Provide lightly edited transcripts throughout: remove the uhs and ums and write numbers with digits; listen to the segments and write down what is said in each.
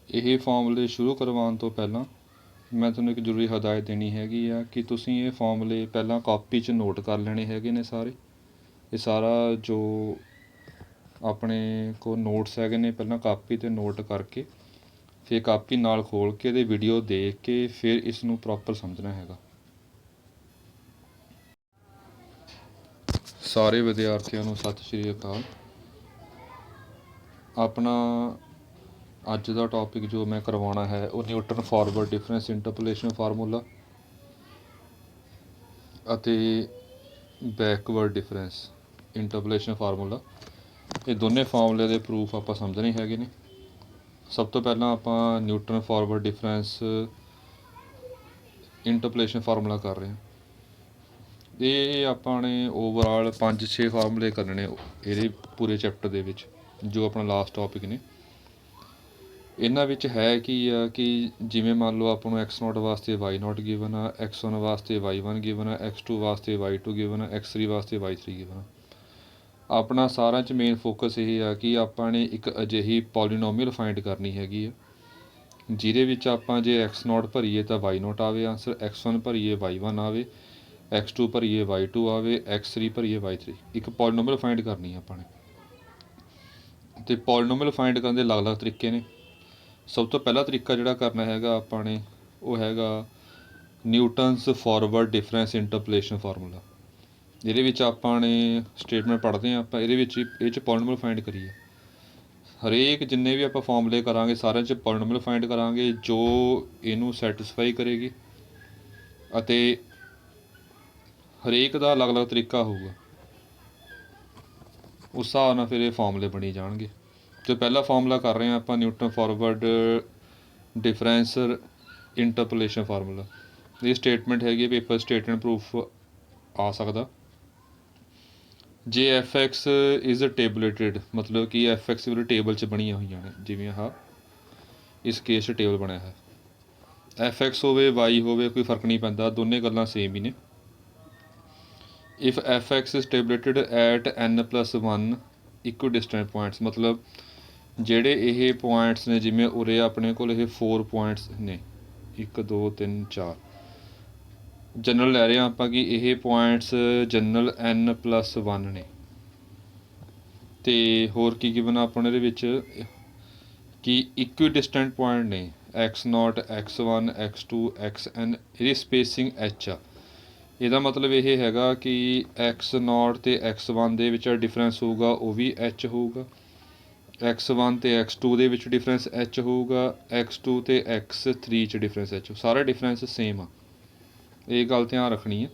ਇਹ ਫਾਰਮੂਲੇ ਸ਼ੁਰੂ ਕਰਵਾਉਣ ਤੋਂ ਪਹਿਲਾਂ ਮੈਂ ਤੁਹਾਨੂੰ ਇੱਕ ਜ਼ਰੂਰੀ ਹਦਾਇਤ ਦੇਣੀ ਹੈਗੀ ਆ ਕਿ ਤੁਸੀਂ ਇਹ ਫਾਰਮੂਲੇ ਪਹਿਲਾਂ ਕਾਪੀ 'ਚ ਨੋਟ ਕਰ ਲੈਣੇ ਹੈਗੇ ਨੇ ਸਾਰੇ। ਇਹ ਸਾਰਾ ਜੋ ਆਪਣੇ ਕੋਲ ਨੋਟਸ ਹੈਗੇ ਨੇ ਪਹਿਲਾਂ ਕਾਪੀ 'ਤੇ ਨੋਟ ਕਰਕੇ ਫਿਰ ਕਾਪੀ ਨਾਲ ਖੋਲ੍ਹ ਕੇ ਇਹਦੇ ਵੀਡੀਓ ਦੇਖ ਕੇ ਫਿਰ ਇਸ ਨੂੰ ਪ੍ਰੋਪਰ ਸਮਝਣਾ ਹੈਗਾ। ਸਾਰੇ ਵਿਦਿਆਰਥੀਆਂ ਨੂੰ ਸਤਿ ਸ਼੍ਰੀ ਅਕਾਲ। ਆਪਣਾ ਅੱਜ ਦਾ ਟੌਪਿਕ ਜੋ ਮੈਂ ਕਰਵਾਉਣਾ ਹੈ ਉਹ Newton forward difference interpolation formula ਅਤੇ ਬੈਕਵਰਡ ਡਿਫਰੈਂਸ ਇੰਟਰਪੋਲੇਸ਼ਨ ਫਾਰਮੂਲਾ। ਇਹ ਦੋਨੇ ਫਾਰਮੂਲੇ ਦੇ ਪ੍ਰੂਫ ਆਪਾਂ ਸਮਝਣੇ ਹੈਗੇ ਨੇ। ਸਭ ਤੋਂ ਪਹਿਲਾਂ ਆਪਾਂ Newton forward difference interpolation formula ਕਰ ਰਹੇ ਹਾਂ। ਇਹ ਆਪਾਂ ਨੇ ਓਵਰਆਲ 5-6 ਫਾਰਮੂਲੇ ਕਰਨੇ ਇਹਦੇ ਪੂਰੇ ਚੈਪਟਰ ਦੇ ਵਿੱਚ, ਜੋ ਆਪਣਾ ਲਾਸਟ ਟੌਪਿਕ ਨੇ। ਇਹਨਾਂ ਵਿੱਚ ਹੈ ਕੀ ਆ ਕਿ ਜਿਵੇਂ ਮੰਨ ਲਓ ਆਪਾਂ ਨੂੰ x0 ਵਾਸਤੇ y0 ਗਿਵਨ ਆ, x1 ਵਾਸਤੇ y1 ਗਿਵਨ ਆ, x2 ਵਾਸਤੇ y2 ਗਿਵਨ ਆ, x3 ਵਾਸਤੇ y3 ਗਿਵਨ ਆ। ਆਪਣਾ ਸਾਰਿਆਂ 'ਚ ਮੇਨ ਫੋਕਸ ਇਹ ਆ ਕਿ ਆਪਾਂ ਨੇ ਇੱਕ ਅਜਿਹੀ ਪੋਲੀਨੋਮੀਅਲ ਫਾਈਂਡ ਕਰਨੀ ਹੈਗੀ ਆ ਜਿਹਦੇ ਵਿੱਚ ਆਪਾਂ ਜੇ x0 ਭਰੀਏ ਤਾਂ y0 ਆਵੇ ਆਂਸਰ, x1 ਭਰੀਏ y1 ਆਵੇ, x2 ਭਰੀਏ y2 ਆਵੇ, x3 ਭਰੀਏ y3। ਇੱਕ ਪੋਲੀਨੋਮੀਅਲ ਫਾਈਂਡ ਕਰਨੀ ਆ ਆਪਾਂ ਨੇ। ਅਤੇ ਪੋਲੀਨੋਮੀਅਲ ਫਾਈਂਡ ਕਰਨ ਦੇ ਅਲੱਗ-ਅਲੱਗ ਤਰੀਕੇ ਨੇ। ਸਭ ਤੋਂ ਪਹਿਲਾ ਤਰੀਕਾ ਜਿਹੜਾ ਕਰਨਾ ਹੈਗਾ ਆਪਾਂ ਨੇ ਉਹ ਹੈਗਾ Newton's forward difference interpolation formula. ਇਹਦੇ ਵਿੱਚ ਆਪਾਂ ਨੇ ਸਟੇਟਮੈਂਟ ਪੜ੍ਹਦੇ ਹਾਂ ਆਪਾਂ, ਇਹਦੇ ਵਿੱਚ ਇਹ 'ਚ ਪੋਲੀਨੋਮੀਅਲ ਫਾਈਂਡ ਕਰੀਏ। ਹਰੇਕ ਜਿੰਨੇ ਵੀ ਆਪਾਂ ਫਾਰਮੂਲੇ ਕਰਾਂਗੇ ਸਾਰਿਆਂ 'ਚ ਪੋਲੀਨੋਮੀਅਲ ਫਾਈਂਡ ਕਰਾਂਗੇ ਜੋ ਇਹਨੂੰ ਸੈਟਿਸਫਾਈ ਕਰੇਗੀ, ਅਤੇ ਹਰੇਕ ਦਾ ਅਲੱਗ-ਅਲੱਗ ਤਰੀਕਾ ਹੋਊਗਾ। ਉਸ ਹਿਸਾਬ ਨਾਲ ਫਿਰ ਇਹ ਫਾਰਮੂਲੇ ਬਣੀ ਜਾਣਗੇ। ਅਤੇ ਪਹਿਲਾ ਫਾਰਮੂਲਾ ਕਰ ਰਹੇ ਹਾਂ ਆਪਾਂ Newton forward difference interpolation formula. ਇਹ ਸਟੇਟਮੈਂਟ ਹੈਗੀ ਪੇਪਰ ਸਟੇਟਮੈਂਟ ਪ੍ਰੂਫ ਆ ਸਕਦਾ। ਜੇ ਐਫ ਐਕਸ ਇਜ਼ ਟੇਬਲੇਟਡ, ਮਤਲਬ ਕਿ ਐਫ ਐਕਸ ਵੀ ਟੇਬਲ 'ਚ ਬਣੀਆਂ ਹੋਈਆਂ ਨੇ, ਜਿਵੇਂ ਆਹ ਇਸ ਕੇਸ 'ਚ ਟੇਬਲ ਬਣਿਆ ਹੈ। ਐਫ ਐਕਸ ਹੋਵੇ ਵਾਈ ਹੋਵੇ ਕੋਈ ਫਰਕ ਨਹੀਂ ਪੈਂਦਾ, ਦੋਨੇ ਗੱਲਾਂ ਸੇਮ ਹੀ ਨੇ। If f x is tabulated at n+1 equidistant points, ਮਤਲਬ ਜਿਹੜੇ ਇਹ ਪੁਆਇੰਟਸ ਨੇ, ਜਿਵੇਂ ਉਰੇ ਆਪਣੇ ਕੋਲ ਇਹ 4 ਪੁਆਇੰਟਸ ਨੇ, 1 2 3 4 ਜਨਰਲ ਲੈ ਰਹੇ ਹਾਂ ਆਪਾਂ ਕਿ ਇਹ ਪੁਆਇੰਟਸ ਜਨਰਲ n+1 ਨੇ। ਅਤੇ ਹੋਰ ਕੀ ਗਿਵਨ ਆਪਾਂ ਇਹਦੇ ਵਿੱਚ ਕਿ ਇਕੁਇਡਿਸਟੈਂਟ ਪੁਆਇੰਟ ਨੇ x0 x1 x2 xn, ਇਹਦੀ ਸਪੇਸਿੰਗ h ਆ। ਇਹਦਾ ਮਤਲਬ ਇਹ ਹੈਗਾ ਕਿ x0 ਅਤੇ x1 ਦੇ ਵਿੱਚ ਡਿਫਰੈਂਸ ਹੋਊਗਾ ਉਹ ਵੀ h ਹੋਊਗਾ, x1 ਅਤੇ x2 ਦੇ ਵਿੱਚ ਡਿਫਰੈਂਸ h ਹੋਊਗਾ, x2 ਅਤੇ x3 'ਚ ਡਿਫਰੈਂਸ h, ਸਾਰੇ ਡਿਫਰੈਂਸ ਸੇਮ ਆ। ਇਹ ਗੱਲ ਧਿਆਨ ਰੱਖਣੀ ਹੈ।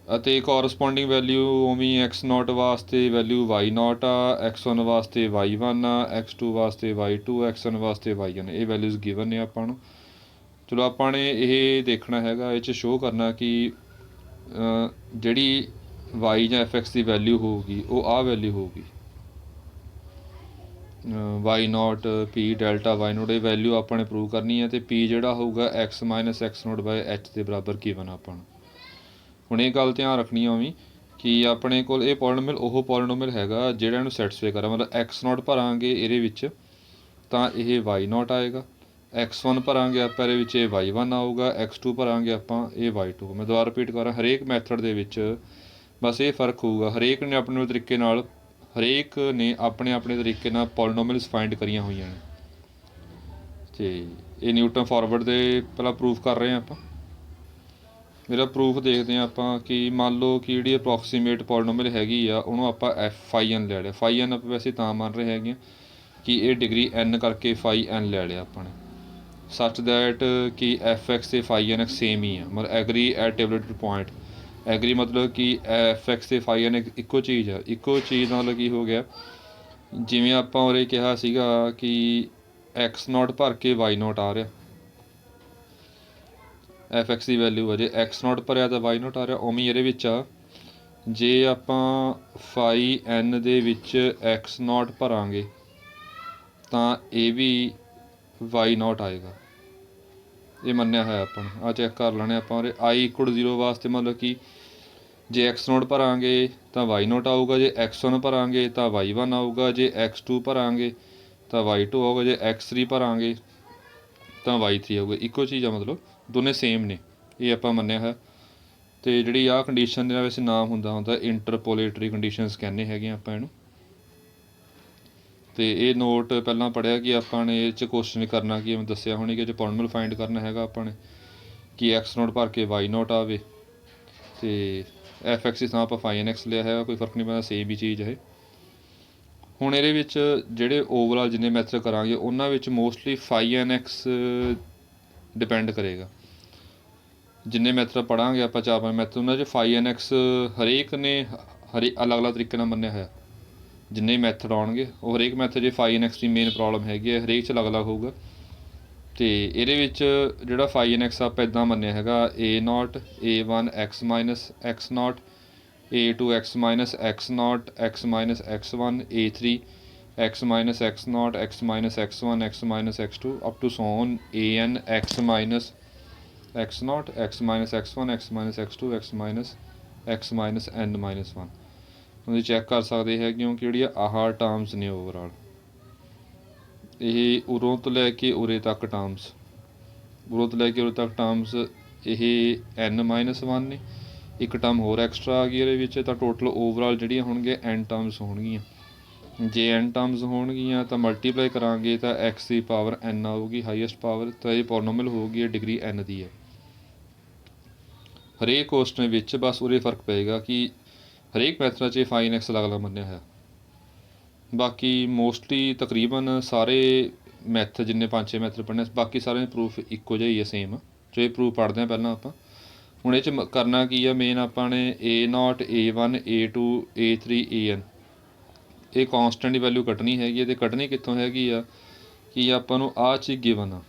ਅਤੇ ਕੋਰਸਪੋਂਡਿੰਗ ਵੈਲਿਊ ਉਵੇਂ x0 ਵਾਸਤੇ ਵੈਲਿਊ y0 ਆ, x1 ਵਾਸਤੇ y1 ਆ, x2 ਵਾਸਤੇ y2, xn ਵਾਸਤੇ yn। ਇਹ ਵੈਲਿਊਜ਼ ਗਿਵਨ ਨੇ ਆਪਾਂ ਨੂੰ। ਚਲੋ ਆਪਾਂ ਨੇ ਇਹ ਦੇਖਣਾ ਹੈਗਾ, ਇਹ 'ਚ ਸ਼ੋਅ ਕਰਨਾ ਕਿ ਜਿਹੜੀ y ਜਾਂ ਐਫ ਐਕਸ ਦੀ ਵੈਲਿਊ ਹੋਊਗੀ ਉਹ ਆਹ ਵੈਲਿਊ ਹੋਊਗੀ y0 p ਡੈਲਟਾ y0। ਇਹ ਵੈਲਿਊ ਆਪਾਂ ਨੇ ਪ੍ਰੂਵ ਕਰਨੀ ਹੈ। ਅਤੇ p ਜਿਹੜਾ ਹੋਊਗਾ x - x0/h ਦੇ ਬਰਾਬਰ ਗਿਵਨ ਆਪਾਂ ਨੂੰ। ਹੁਣ ਇਹ ਗੱਲ ਧਿਆਨ ਰੱਖਣੀ ਆ ਵੀ ਕਿ ਆਪਣੇ ਕੋਲ ਇਹ ਪੋਲੀਨੋਮੀਅਲ ਉਹ ਪੋਲੀਨੋਮੀਅਲ ਹੈਗਾ ਜਿਹੜਾ ਇਹਨੂੰ ਸੈਟਿਸਫਾਈ ਕਰਾਂ। ਮਤਲਬ x0 ਭਰਾਂਗੇ ਇਹਦੇ ਵਿੱਚ ਤਾਂ ਇਹ y0 ਆਏਗਾ, x1 ਭਰਾਂਗੇ ਆਪਾਂ ਇਹਦੇ ਵਿੱਚ ਇਹ y1 ਆਊਗਾ, x2 ਭਰਾਂਗੇ ਆਪਾਂ ਇਹ y2। ਮੈਂ ਦੁਬਾਰਾ ਰਿਪੀਟ ਕਰਾਂ, ਹਰੇਕ ਮੈਥਡ ਦੇ ਵਿੱਚ ਬਸ ਇਹ ਫਰਕ ਹੋਊਗਾ, ਹਰੇਕ ਨੇ ਆਪਣੇ ਤਰੀਕੇ ਨਾਲ ਆਪਣੇ ਤਰੀਕੇ ਨਾਲ ਪੋਲੀਨੋਮੀਅਲਸ ਫਾਈਂਡ ਕਰੀਆਂ ਹੋਈਆਂ ਨੇ। ਅਤੇ ਇਹ ਨਿਊਟਨ ਫਾਰਵਰਡ ਦੇ ਪਹਿਲਾਂ ਪ੍ਰੂਫ ਕਰ ਰਹੇ ਹਾਂ ਆਪਾਂ। ਮੇਰਾ ਪ੍ਰੂਫ ਦੇਖਦੇ ਹਾਂ ਆਪਾਂ ਕਿ ਮੰਨ ਲਓ ਕਿ ਜਿਹੜੀ ਅਪਰੋਕਸੀਮੇਟ ਪੋਲੀਨੋਮੀਅਲ ਹੈਗੀ ਆ ਉਹਨੂੰ ਆਪਾਂ φn ਲੈ ਲਿਆ। φn ਆਪਾਂ ਵੈਸੇ ਤਾਂ ਮੰਨ ਰਹੇ ਹੈਗੇ ਕਿ ਇਹ ਡਿਗਰੀ n ਕਰਕੇ φn ਲੈ ਲਿਆ ਆਪਾਂ ਨੇ, ਸੱਚ ਦੈਟ ਕਿ ਐਫ ਐਕਸ ਅਤੇ φn ਸੇਮ ਹੀ ਆ। ਮਤਲਬ ਐਗਰੀ ਐਟ ਟੇਬਲੇਟਡ ਪੁਆਇੰਟ। ਐਗਰੀ ਮਤਲਬ ਕਿ ਐਫ ਐਕਸ ਅਤੇ φn ਇੱਕੋ ਚੀਜ਼ ਆ। ਇੱਕੋ ਚੀਜ਼ ਦਾ ਮਤਲਬ ਕੀ ਹੋ ਗਿਆ, ਜਿਵੇਂ ਆਪਾਂ ਉਰੇ ਕਿਹਾ ਸੀਗਾ ਕਿ x0 ਭਰ ਕੇ y0 ਆ ਰਿਹਾ, ਐਫ ਐਕਸ ਦੀ ਵੈਲਿਊ ਆ। ਜੇ x0 ਭਰਿਆ ਤਾਂ y0 ਆ ਰਿਹਾ। ਉਵੇਂ ਇਹਦੇ ਵਿੱਚ ਆ, ਜੇ ਆਪਾਂ φn ਦੇ ਵਿੱਚ x0 ਭਰਾਂਗੇ ਤਾਂ ਇਹ ਵੀ y0 ਆਏਗਾ। ਇਹ ਮੰਨਿਆ ਹੋਇਆ ਆਪਾਂ ਨੂੰ। ਆਹ ਚੈੱਕ ਕਰ ਲੈਣੇ ਆਪਾਂ ਉਰੇ i = 0 ਵਾਸਤੇ। ਮਤਲਬ ਕਿ ਜੇ x0 ਭਰਾਂਗੇ ਤਾਂ y0 ਆਊਗਾ, ਜੇ x1 ਭਰਾਂਗੇ ਤਾਂ y1 ਆਊਗਾ, ਜੇ x2 ਭਰਾਂਗੇ ਤਾਂ y2 ਹੋਊਗਾ, ਜੇ x3 ਭਰਾਂਗੇ ਤਾਂ y3 ਆਊਗਾ। ਇੱਕੋ ਚੀਜ਼ ਆ, ਮਤਲਬ ਦੋਨੇ ਸੇਮ ਨੇ, ਇਹ ਆਪਾਂ ਮੰਨਿਆ ਹੈ। ਅਤੇ ਜਿਹੜੀ ਆਹ ਕੰਡੀਸ਼ਨ ਦਾ ਵੈਸੇ ਨਾਮ ਹੁੰਦਾ ਇੰਟਰਪੋਲੇਟਰੀ ਕੰਡੀਸ਼ਨਸ ਕਹਿੰਦੇ ਹੈਗੇ ਆਪਾਂ ਇਹਨੂੰ। ਅਤੇ ਇਹ ਨੋਟ ਪਹਿਲਾਂ ਪੜ੍ਹਿਆ ਕਿ ਆਪਾਂ ਨੇ ਇਹ 'ਚ ਕੁਐਸਚਨ ਕਰਨਾ ਕਿ ਮੈਂ ਦੱਸਿਆ ਹੋਣੀ ਕਿ ਜੇ ਪੋਲੀਨੋਮੀਅਲ ਫਾਈਂਡ ਕਰਨਾ ਹੈਗਾ ਆਪਾਂ ਨੇ ਕਿ x ਨੋਟ ਭਰ ਕੇ y ਨੋਟ ਆਵੇ, ਅਤੇ ਐਫ ਐਕਸ ਦੀ ਥਾਂ ਆਪਾਂ ਫਾਈ ਐਨ ਐਕਸ ਲਿਆ ਹੈਗਾ, ਕੋਈ ਫਰਕ ਨਹੀਂ ਪੈਂਦਾ, ਸੇਮ ਹੀ ਚੀਜ਼ ਹੈ। ਹੁਣ ਇਹਦੇ ਵਿੱਚ ਜਿਹੜੇ ਓਵਰਆਲ ਜਿੰਨੇ ਮੈਥਡ ਕਰਾਂਗੇ ਉਹਨਾਂ ਵਿੱਚ ਮੋਸਟਲੀ ਫਾਈ ਐਨ ਐਕਸ ਡਿਪੈਂਡ ਕਰੇਗਾ। ਜਿੰਨੇ ਮੈਥਡ ਪੜ੍ਹਾਂਗੇ ਆਪਾਂ 4-5 ਮੈਥਡ, ਉਹਨਾਂ 'ਚ ਫਾਈ ਐਨ ਐਕਸ ਹਰੇਕ ਨੇ ਅਲੱਗ-ਅਲੱਗ ਤਰੀਕੇ ਨਾਲ ਮੰਨਿਆ ਹੋਇਆ। ਜਿੰਨੇ ਮੈਥਡ ਆਉਣਗੇ ਉਹ ਹਰੇਕ ਮੈਥਡ 'ਚ ਫਾਈ ਐਨ ਐਕਸ ਦੀ ਮੇਨ ਪ੍ਰੋਬਲਮ ਹੈਗੀ ਹੈ, ਹਰੇਕ 'ਚ ਅਲੱਗ-ਅਲੱਗ ਹੋਊਗਾ। ਅਤੇ ਇਹਦੇ ਵਿੱਚ ਜਿਹੜਾ ਫਾਈ ਐਨ ਐਕਸ ਆਪਾਂ ਇੱਦਾਂ ਮੰਨਿਆ ਹੈਗਾ A naught A1 x minus x naught A2 x minus x naught x minus x1 A3 x minus x naught x minus x1 x minus x2 up to so on AN x minus x naught x minus x1 x minus x2 x minus n minus 1। ਤੁਸੀਂ check ਕਰ ਸਕਦੇ ਹੈਗੇ ਹੋ ਕਿ ਜਿਹੜੀਆਂ ਆਹ terms ਨੇ overall, ਇਹ ਉਰੋਂ ਤੋਂ ਲੈ ਕੇ ਉਰੇ ਤੱਕ ਟਰਮਸ, ਉਰੋਂ ਤੋਂ ਲੈ ਕੇ ਉਰੇ ਤੱਕ ਟਰਮਸ ਇਹ n-1 ਨੇ। ਇੱਕ ਟਰਮ ਹੋਰ ਐਕਸਟਰਾ ਆ ਗਈ ਇਹਦੇ ਵਿੱਚ, ਤਾਂ ਟੋਟਲ ਓਵਰਆਲ ਜਿਹੜੀਆਂ ਹੋਣਗੀਆਂ n ਟਰਮਸ ਹੋਣਗੀਆਂ। ਜੇ n ਟਰਮਸ ਹੋਣਗੀਆਂ ਤਾਂ ਮਲਟੀਪਲਾਈ ਕਰਾਂਗੇ ਤਾਂ x ਦੀ ਪਾਵਰ n ਆਊਗੀ ਹਾਈਐਸਟ ਪਾਵਰ, ਤਾਂ ਇਹ ਪੋਲੀਨੋਮੀਅਲ ਹੋਊਗੀ, ਡਿਗਰੀ n ਦੀ ਹੈ। ਹਰੇਕ ਕੁਐਸਚਨ ਵਿੱਚ ਬਸ ਉਰੇ ਫਰਕ ਪਏਗਾ ਕਿ ਹਰੇਕ ਮੈਥਡ 'ਚ ਫਾਈ ਐਨ ਐਕਸ ਅਲੱਗ-ਅਲੱਗ ਮੰਨਿਆ ਹੋਇਆ। ਬਾਕੀ ਮੋਸਟਲੀ ਤਕਰੀਬਨ ਸਾਰੇ ਮੈਥਡ ਜਿੰਨੇ 5-6 ਮੈਥਡ ਪੜ੍ਹਨੇ, ਬਾਕੀ ਸਾਰਿਆਂ ਦੇ ਪ੍ਰੂਫ ਇੱਕੋ ਜਿਹਾ ਹੀ ਹੈ, ਸੇਮ। ਜੋ ਇਹ ਪ੍ਰੂਫ ਪੜ੍ਹਦੇ ਹਾਂ ਪਹਿਲਾਂ ਆਪਾਂ। ਹੁਣ ਇਹ 'ਚ ਕਰਨਾ ਕੀ ਆ, ਮੇਨ ਆਪਾਂ ਨੇ A naught A1 A2 A3 AN ਇਹ ਕੌਂਸਟੈਂਟ ਦੀ ਵੈਲਿਊ ਕੱਢਣੀ ਹੈਗੀ ਹੈ। ਅਤੇ ਕੱਢਣੀ ਕਿੱਥੋਂ ਹੈਗੀ ਆ ਕਿ ਆਪਾਂ ਨੂੰ ਆਹ ਚੀਜ਼ ਗਿਵਨ ਆ,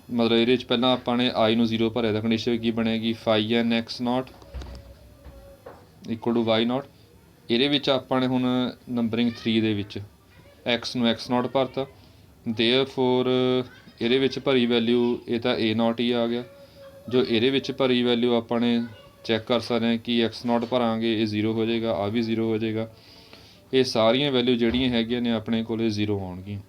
ਮਤਲਬ ਇਹਦੇ 'ਚ ਪਹਿਲਾਂ ਆਪਾਂ ਨੇ I ਨੂੰ 0 ਭਰਿਆ ਤਾਂ ਕੰਡੀਸ਼ਨ ਕੀ ਬਣੇਗੀ, phi n x not equal to y not. ਇਹਦੇ ਵਿੱਚ ਆਪਾਂ ਨੇ ਹੁਣ ਨੰਬਰਿੰਗ 3 ਦੇ ਵਿੱਚ x ਨੂੰ x ਨੋਟ ਭਰਤਾ, ਦੇਅਰਫੋਰ ਇਹਦੇ ਵਿੱਚ ਭਰੀ ਵੈਲਿਊ ਇਹ ਤਾਂ A ਨੋਟ ਹੀ ਆ ਗਿਆ। ਜੋ ਇਹਦੇ ਵਿੱਚ ਭਰੀ ਵੈਲਿਊ ਆਪਾਂ ਨੇ ਚੈੱਕ ਕਰ ਸਕਦੇ ਹਾਂ ਕਿ x ਨੋਟ ਭਰਾਂਗੇ ਇਹ 0 ਹੋ ਜਾਏਗਾ, ਆ ਵੀ 0 ਹੋ ਜਾਏਗਾ। ਇਹ ਸਾਰੀਆਂ ਵੈਲਿਊ ਜਿਹੜੀਆਂ ਹੈਗੀਆਂ ਨੇ ਆਪਣੇ ਕੋਲ 0 ਆਉਣਗੀਆਂ।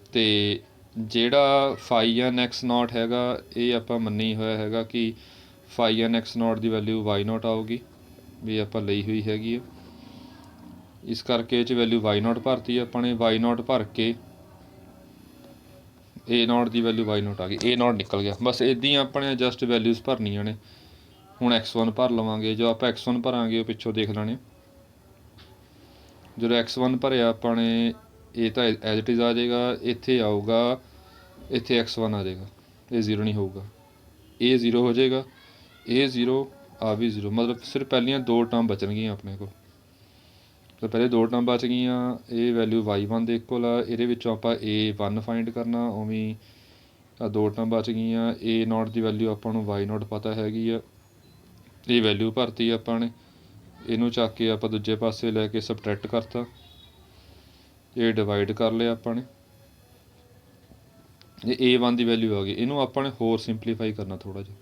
ਅਤੇ ਜਿਹੜਾ ਫਾਈ ਐਨ ਐਕਸ ਨੋਟ ਹੈਗਾ ਇਹ ਆਪਾਂ ਮੰਨੀ ਹੋਇਆ ਹੈਗਾ ਕਿ ਫਾਈ ਐਨ ਐਕਸ ਨੋਟ ਦੀ ਵੈਲਿਊ y ਨੋਟ ਆਊਗੀ, ਵੀ ਆਪਾਂ ਲਈ ਹੋਈ ਹੈਗੀ ਆ। ਇਸ ਕਰਕੇ ਇਹ 'ਚ ਵੈਲਿਊ y ਨੋਟ ਭਰਤੀ ਆਪਾਂ ਨੇ, y ਨੋਟ ਭਰ ਕੇ A note the value y note ਆ ਗਈ, A ਨੋਟ ਨਿਕਲ ਗਿਆ। ਬਸ ਇੱਦਾਂ ਹੀ ਆਪਣੇ ਜਸਟ ਵੈਲਿਊਜ਼ ਭਰਨੀਆਂ ਨੇ। ਹੁਣ x1 ਭਰ ਲਵਾਂਗੇ, ਜੋ ਆਪਾਂ x1 ਭਰਾਂਗੇ ਉਹ ਪਿੱਛੋਂ ਦੇਖ ਲੈਣੇ। ਜਦੋਂ x1 ਭਰਿਆ ਆਪਾਂ ਨੇ ਇਹ ਤਾਂ ਐਜ਼ ਇਟ ਇਜ਼ ਆ ਜਾਏਗਾ, ਇੱਥੇ ਆਊਗਾ, ਇੱਥੇ x1 ਆ ਜਾਏਗਾ, ਇਹ 0 ਨਹੀਂ ਹੋਊਗਾ, ਇਹ 0 ਹੋ ਜਾਏਗਾ, ਇਹ 0 ਆ ਵੀ 0, ਮਤਲਬ ਸਿਰਫ ਪਹਿਲੀਆਂ 2 ਟਰਮ ਬਚਣਗੀਆਂ ਆਪਣੇ ਕੋਲ। ਤਾਂ ਪਹਿਲੇ 2 ਟਰਮ ਬਚ ਗਈਆਂ, ਇਹ ਵੈਲਿਊ y1 ਦੇ ਇਕੁਅਲ ਆ, ਇਹਦੇ ਵਿੱਚੋਂ ਆਪਾਂ A1 ਫਾਈਂਡ ਕਰਨਾ, ਉਵੇਂ ਆ 2 ਟਰਮ ਬਚ ਗਈਆਂ। A ਨੋਟ ਦੀ ਵੈਲਿਊ ਆਪਾਂ ਨੂੰ y ਨੋਟ ਪਤਾ ਹੈਗੀ ਆ, ਇਹ ਵੈਲਿਊ ਭਰਤੀ ਆਪਾਂ ਨੇ, ਇਹਨੂੰ ਚੱਕ ਕੇ ਆਪਾਂ ਦੂਜੇ ਪਾਸੇ ਲੈ ਕੇ ਸਬਟਰੈਕਟ ਕਰਤਾ, ਇਹ ਡਿਵਾਈਡ ਕਰ ਲਿਆ ਆਪਾਂ ਨੇ, ਇਹ A1 ਦੀ ਵੈਲਿਊ ਆ ਗਈ। ਇਹਨੂੰ ਆਪਾਂ ਨੇ ਹੋਰ ਸਿੰਪਲੀਫਾਈ ਕਰਨਾ, ਥੋੜ੍ਹਾ ਜਿਹਾ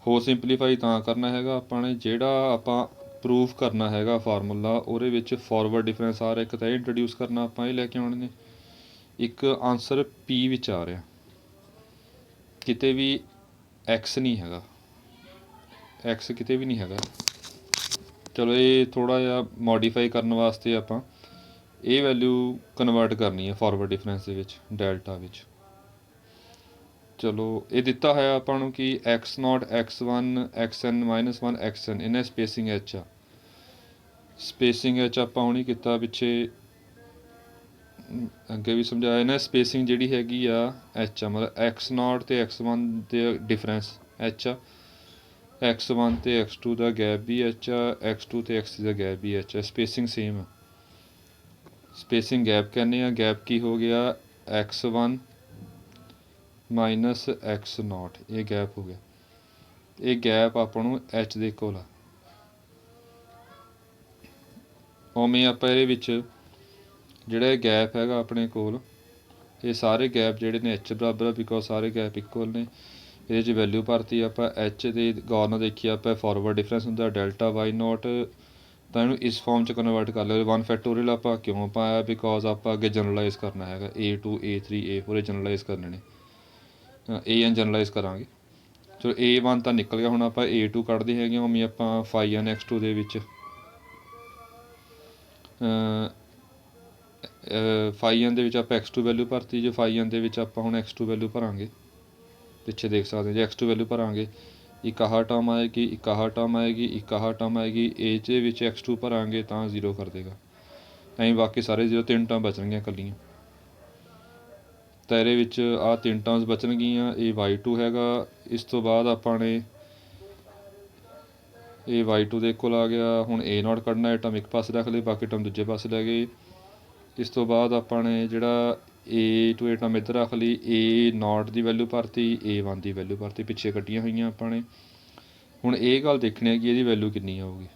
ਹੋਰ ਸਿੰਪਲੀਫਾਈ ਤਾਂ ਕਰਨਾ ਹੈਗਾ ਆਪਾਂ ਨੇ, ਜਿਹੜਾ ਆਪਾਂ ਪ੍ਰੂਫ ਕਰਨਾ ਹੈਗਾ ਫਾਰਮੂਲਾ, ਉਹਦੇ ਵਿੱਚ ਫਾਰਵਰਡ ਡਿਫਰੈਂਸ ਆ ਰਿਹਾ, ਇੱਕ ਤਾਂ ਇਹ ਇੰਟਰੋਡਿਊਸ ਕਰਨਾ ਆਪਾਂ, ਇਹ ਲੈ ਕੇ ਆਉਣੇ ਨੇ। ਇੱਕ ਆਨਸਰ P ਵਿੱਚ ਆ ਰਿਹਾ, ਕਿਤੇ ਵੀ x ਨਹੀਂ ਹੈਗਾ, x ਕਿਤੇ ਵੀ ਨਹੀਂ ਹੈਗਾ। ਚਲੋ ਇਹ ਥੋੜ੍ਹਾ ਜਿਹਾ ਮੋਡੀਫਾਈ ਕਰਨ ਵਾਸਤੇ ਆਪਾਂ ਇਹ ਵੈਲਿਊ ਕਨਵਰਟ ਕਰਨੀ ਹੈ ਫਾਰਵਰਡ ਡਿਫਰੈਂਸ ਦੇ ਵਿੱਚ, ਡੈਲਟਾ ਵਿੱਚ। ਚਲੋ ਇਹ ਦਿੱਤਾ ਹੋਇਆ ਆਪਾਂ ਨੂੰ ਕਿ x note x1 xn-1 xn, ਇਹਨਾਂ ਸਪੇਸਿੰਗ h ਆ। ਸਪੇਸਿੰਗ h ਆਪਾਂ ਹੁਣ ਹੀ ਕੀਤਾ ਪਿੱਛੇ, ਅੱਗੇ ਵੀ ਸਮਝਾਇਆ ਇਹਨਾਂ ਸਪੇਸਿੰਗ ਜਿਹੜੀ ਹੈਗੀ ਆ h ਆ, ਮਤਲਬ x ਨੋਟ ਅਤੇ x1 ਦੇ ਡਿਫਰੈਂਸ h ਆ, x1 ਅਤੇ x2 ਦਾ ਗੈਪ ਵੀ h ਆ, x2 ਅਤੇ x3 ਦਾ ਗੈਪ ਵੀ h ਆ, ਸਪੇਸਿੰਗ ਸੇਮ ਆ। ਸਪੇਸਿੰਗ ਗੈਪ ਕਹਿੰਦੇ ਆ, ਗੈਪ ਕੀ ਹੋ ਗਿਆ, x1 ਮਾਈਨਸ x ਨੋਟ, ਇਹ ਗੈਪ ਹੋ ਗਿਆ। ਇਹ ਗੈਪ ਆਪਾਂ ਨੂੰ h ਦੇ ਕੋਲ ਆ। ਉਵੇਂ ਆਪਾਂ ਇਹਦੇ ਵਿੱਚ ਜਿਹੜਾ ਇਹ ਗੈਪ ਹੈਗਾ ਆਪਣੇ ਕੋਲ, ਇਹ ਸਾਰੇ ਗੈਪ ਜਿਹੜੇ ਨੇ h ਬਰਾਬਰ ਆ, ਬਿਕੋਜ਼ ਸਾਰੇ ਗੈਪ ਇਕੁਅਲ ਨੇ। ਇਹਦੇ 'ਚ ਵੈਲਿਊ ਭਰਤੀ ਆਪਾਂ h ਦੇ, ਗੌਰ ਨਾਲ ਦੇਖੀਏ ਆਪਾਂ, ਫਾਰਵਰਡ ਡਿਫਰੈਂਸ ਹੁੰਦਾ ਡੈਲਟਾ y ਨੋਟ ਤਾਂ ਇਹਨੂੰ ਇਸ ਫਾਰਮ 'ਚ ਕਨਵਰਟ ਕਰ ਲਿਓ। 1 ਫੈਕਟੋਰੀਅਲ ਆਪਾਂ ਕਿਉਂ ਪਾਇਆ, ਬਿਕੋਜ਼ ਆਪਾਂ ਅੱਗੇ ਜਨਰਲਾਈਜ਼ ਕਰਨਾ ਹੈਗਾ, A2 A3 A4 ਜਨਰਲਾਈਜ਼ ਕਰਨੇ ਨੇ, AN ਜਨਰਲਾਈਜ਼ ਕਰਾਂਗੇ। ਚਲੋ A1 ਤਾਂ ਨਿਕਲ ਗਿਆ, ਹੁਣ ਆਪਾਂ A2 ਕੱਢਦੇ ਹੈਗੇ ਉਵੇਂ ਆਪਾਂ φn x2 ਦੇ ਵਿੱਚ φn ਦੇ ਵਿੱਚ ਆਪਾਂ x2 ਵੈਲਿਊ ਭਰਤੀ, ਜੋ φn ਦੇ ਵਿੱਚ ਆਪਾਂ ਹੁਣ x2 ਵੈਲਿਊ ਭਰਾਂਗੇ, ਪਿੱਛੇ ਦੇਖ ਸਕਦੇ ਜੇ x2 ਵੈਲਿਊ ਭਰਾਂਗੇ ਇੱਕ ਆਹ ਟਰਮ ਆਏਗੀ, ਇੱਕ ਆਹ ਟਰਮ ਆਏਗੀ, ਇੱਕ ਆਹ ਟਰਮ ਆਏਗੀ, A ਦੇ ਵਿੱਚ x2 ਭਰਾਂਗੇ ਤਾਂ 0 ਕਰ ਦੇਗਾ, ਐਂ ਬਾਕੀ ਸਾਰੇ 0, 3 ਟਰਮ ਬਚਣਗੀਆਂ ਇਕੱਲੀਆਂ। ਤਾਂ ਇਹਦੇ ਵਿੱਚ ਆਹ 3 ਟਰਮਸ ਬਚਣਗੀਆਂ, ਇਹ y2 ਹੈਗਾ। ਇਸ ਤੋਂ ਬਾਅਦ ਆਪਾਂ ਨੇ ਇਹ y2 ਦੇ ਕੋਲ ਆ ਗਿਆ, ਹੁਣ A0 ਕੱਢਣਾ, ਇਹ ਟਰਮ ਇੱਕ ਪਾਸੇ ਰੱਖ ਲਏ, ਬਾਕੀ ਟਰਮ ਦੂਜੇ ਪਾਸੇ ਲੈ ਗਏ। ਇਸ ਤੋਂ ਬਾਅਦ ਆਪਾਂ ਨੇ ਜਿਹੜਾ A2 ਇਹ ਟਰਮ ਇੱਧਰ ਰੱਖ ਲਈ, A0 ਦੀ ਵੈਲਿਊ ਭਰਤੀ, A1 ਦੀ ਵੈਲਿਊ ਭਰਤੀ, ਪਿੱਛੇ ਕੱਢੀਆਂ ਹੋਈਆਂ ਆਪਾਂ ਨੇ। ਹੁਣ ਇਹ ਗੱਲ ਦੇਖਣੀ ਹੈ ਕਿ ਇਹਦੀ ਵੈਲਿਊ ਕਿੰਨੀ ਆਊਗੀ।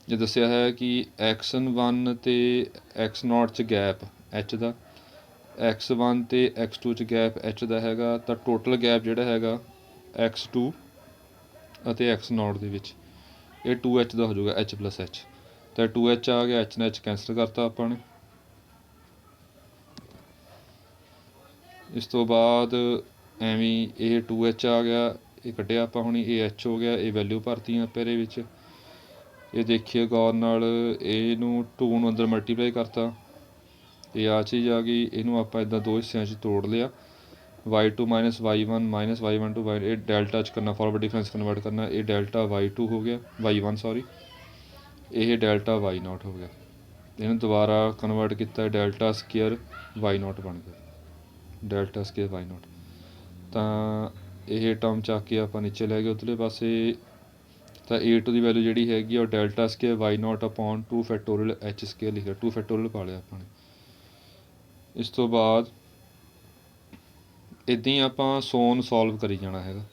ਜੇ ਦੱਸਿਆ ਹੈ ਕਿ x1 ਅਤੇ x0 'ਚ ਗੈਪ h ਦਾ, x1 ਅਤੇ x2 'ਚ ਗੈਪ h ਦਾ ਹੈਗਾ, ਤਾਂ ਟੋਟਲ ਗੈਪ ਜਿਹੜਾ ਹੈਗਾ x2 ਅਤੇ x0 ਦੇ ਵਿੱਚ ਇਹ 2h ਦਾ ਹੋ ਜਾਊਗਾ, h + h। ਤਾਂ 2h ਆ ਗਿਆ, h ਨੇ h ਕੈਂਸਲ ਕਰਤਾ ਆਪਾਂ ਨੇ। ਇਸ ਤੋਂ ਬਾਅਦ ਐਵੇਂ ਇਹ 2h ਆ ਗਿਆ, ਇਹ ਕੱਢਿਆ ਆਪਾਂ ਹੁਣ, ਇਹ h ਹੋ ਗਿਆ, ਇਹ ਵੈਲਿਊ ਭਰਤੀਆਂ ਆਪਾਂ ਇਹਦੇ ਵਿੱਚ। ਇਹ ਦੇਖੀਏ ਗੌਰ ਨਾਲ, ਇਹਨੂੰ 2 ਨੂੰ ਅੰਦਰ ਮਲਟੀਪਲਾਈ ਕਰਤਾ, ਇਹ ਆ ਚੀਜ਼ ਆ ਗਈ। ਇਹਨੂੰ ਆਪਾਂ ਇੱਦਾਂ ਦੋ ਹਿੱਸਿਆਂ 'ਚ ਤੋੜ ਲਿਆ, y2 - y1 - y1 to ਇਹ ਡੈਲਟਾ 'ਚ ਕਰਨਾ, ਫਾਰਵਰਡ ਡਿਫਰੈਂਸ ਕਨਵਰਟ ਕਰਨਾ, ਇਹ ਡੈਲਟਾ y2 ਹੋ ਗਿਆ, y1 ਸੌਰੀ, ਇਹ ਡੈਲਟਾ y0 ਹੋ ਗਿਆ। ਇਹਨੂੰ ਦੁਬਾਰਾ ਕਨਵਰਟ ਕੀਤਾ, ਡੈਲਟਾ ਸਕੇਅਰ y0 ਬਣ ਗਿਆ, ਡੈਲਟਾ ਸਕੇਅਰ y0। ਤਾਂ ਇਹ ਟਰਮ ਚੱਕ ਕੇ ਆਪਾਂ ਨੀਚੇ ਲੈ ਗਏ ਉੱਧਰਲੇ ਪਾਸੇ। ਤਾਂ A2 ਦੀ ਵੈਲਿਊ ਜਿਹੜੀ ਹੈਗੀ ਉਹ delta square y0 upon 2 factorial h square ਲਿਖਿਆ, 2 ਫੈਕਟੋਰੀਅਲ ਪਾ ਲਿਆ ਆਪਾਂ ਨੇ। ਇਸ ਤੋਂ ਬਾਅਦ ਇੱਦਾਂ ਹੀ ਆਪਾਂ ਸੋਨ ਸੋਲਵ ਕਰੀ ਜਾਣਾ ਹੈਗਾ।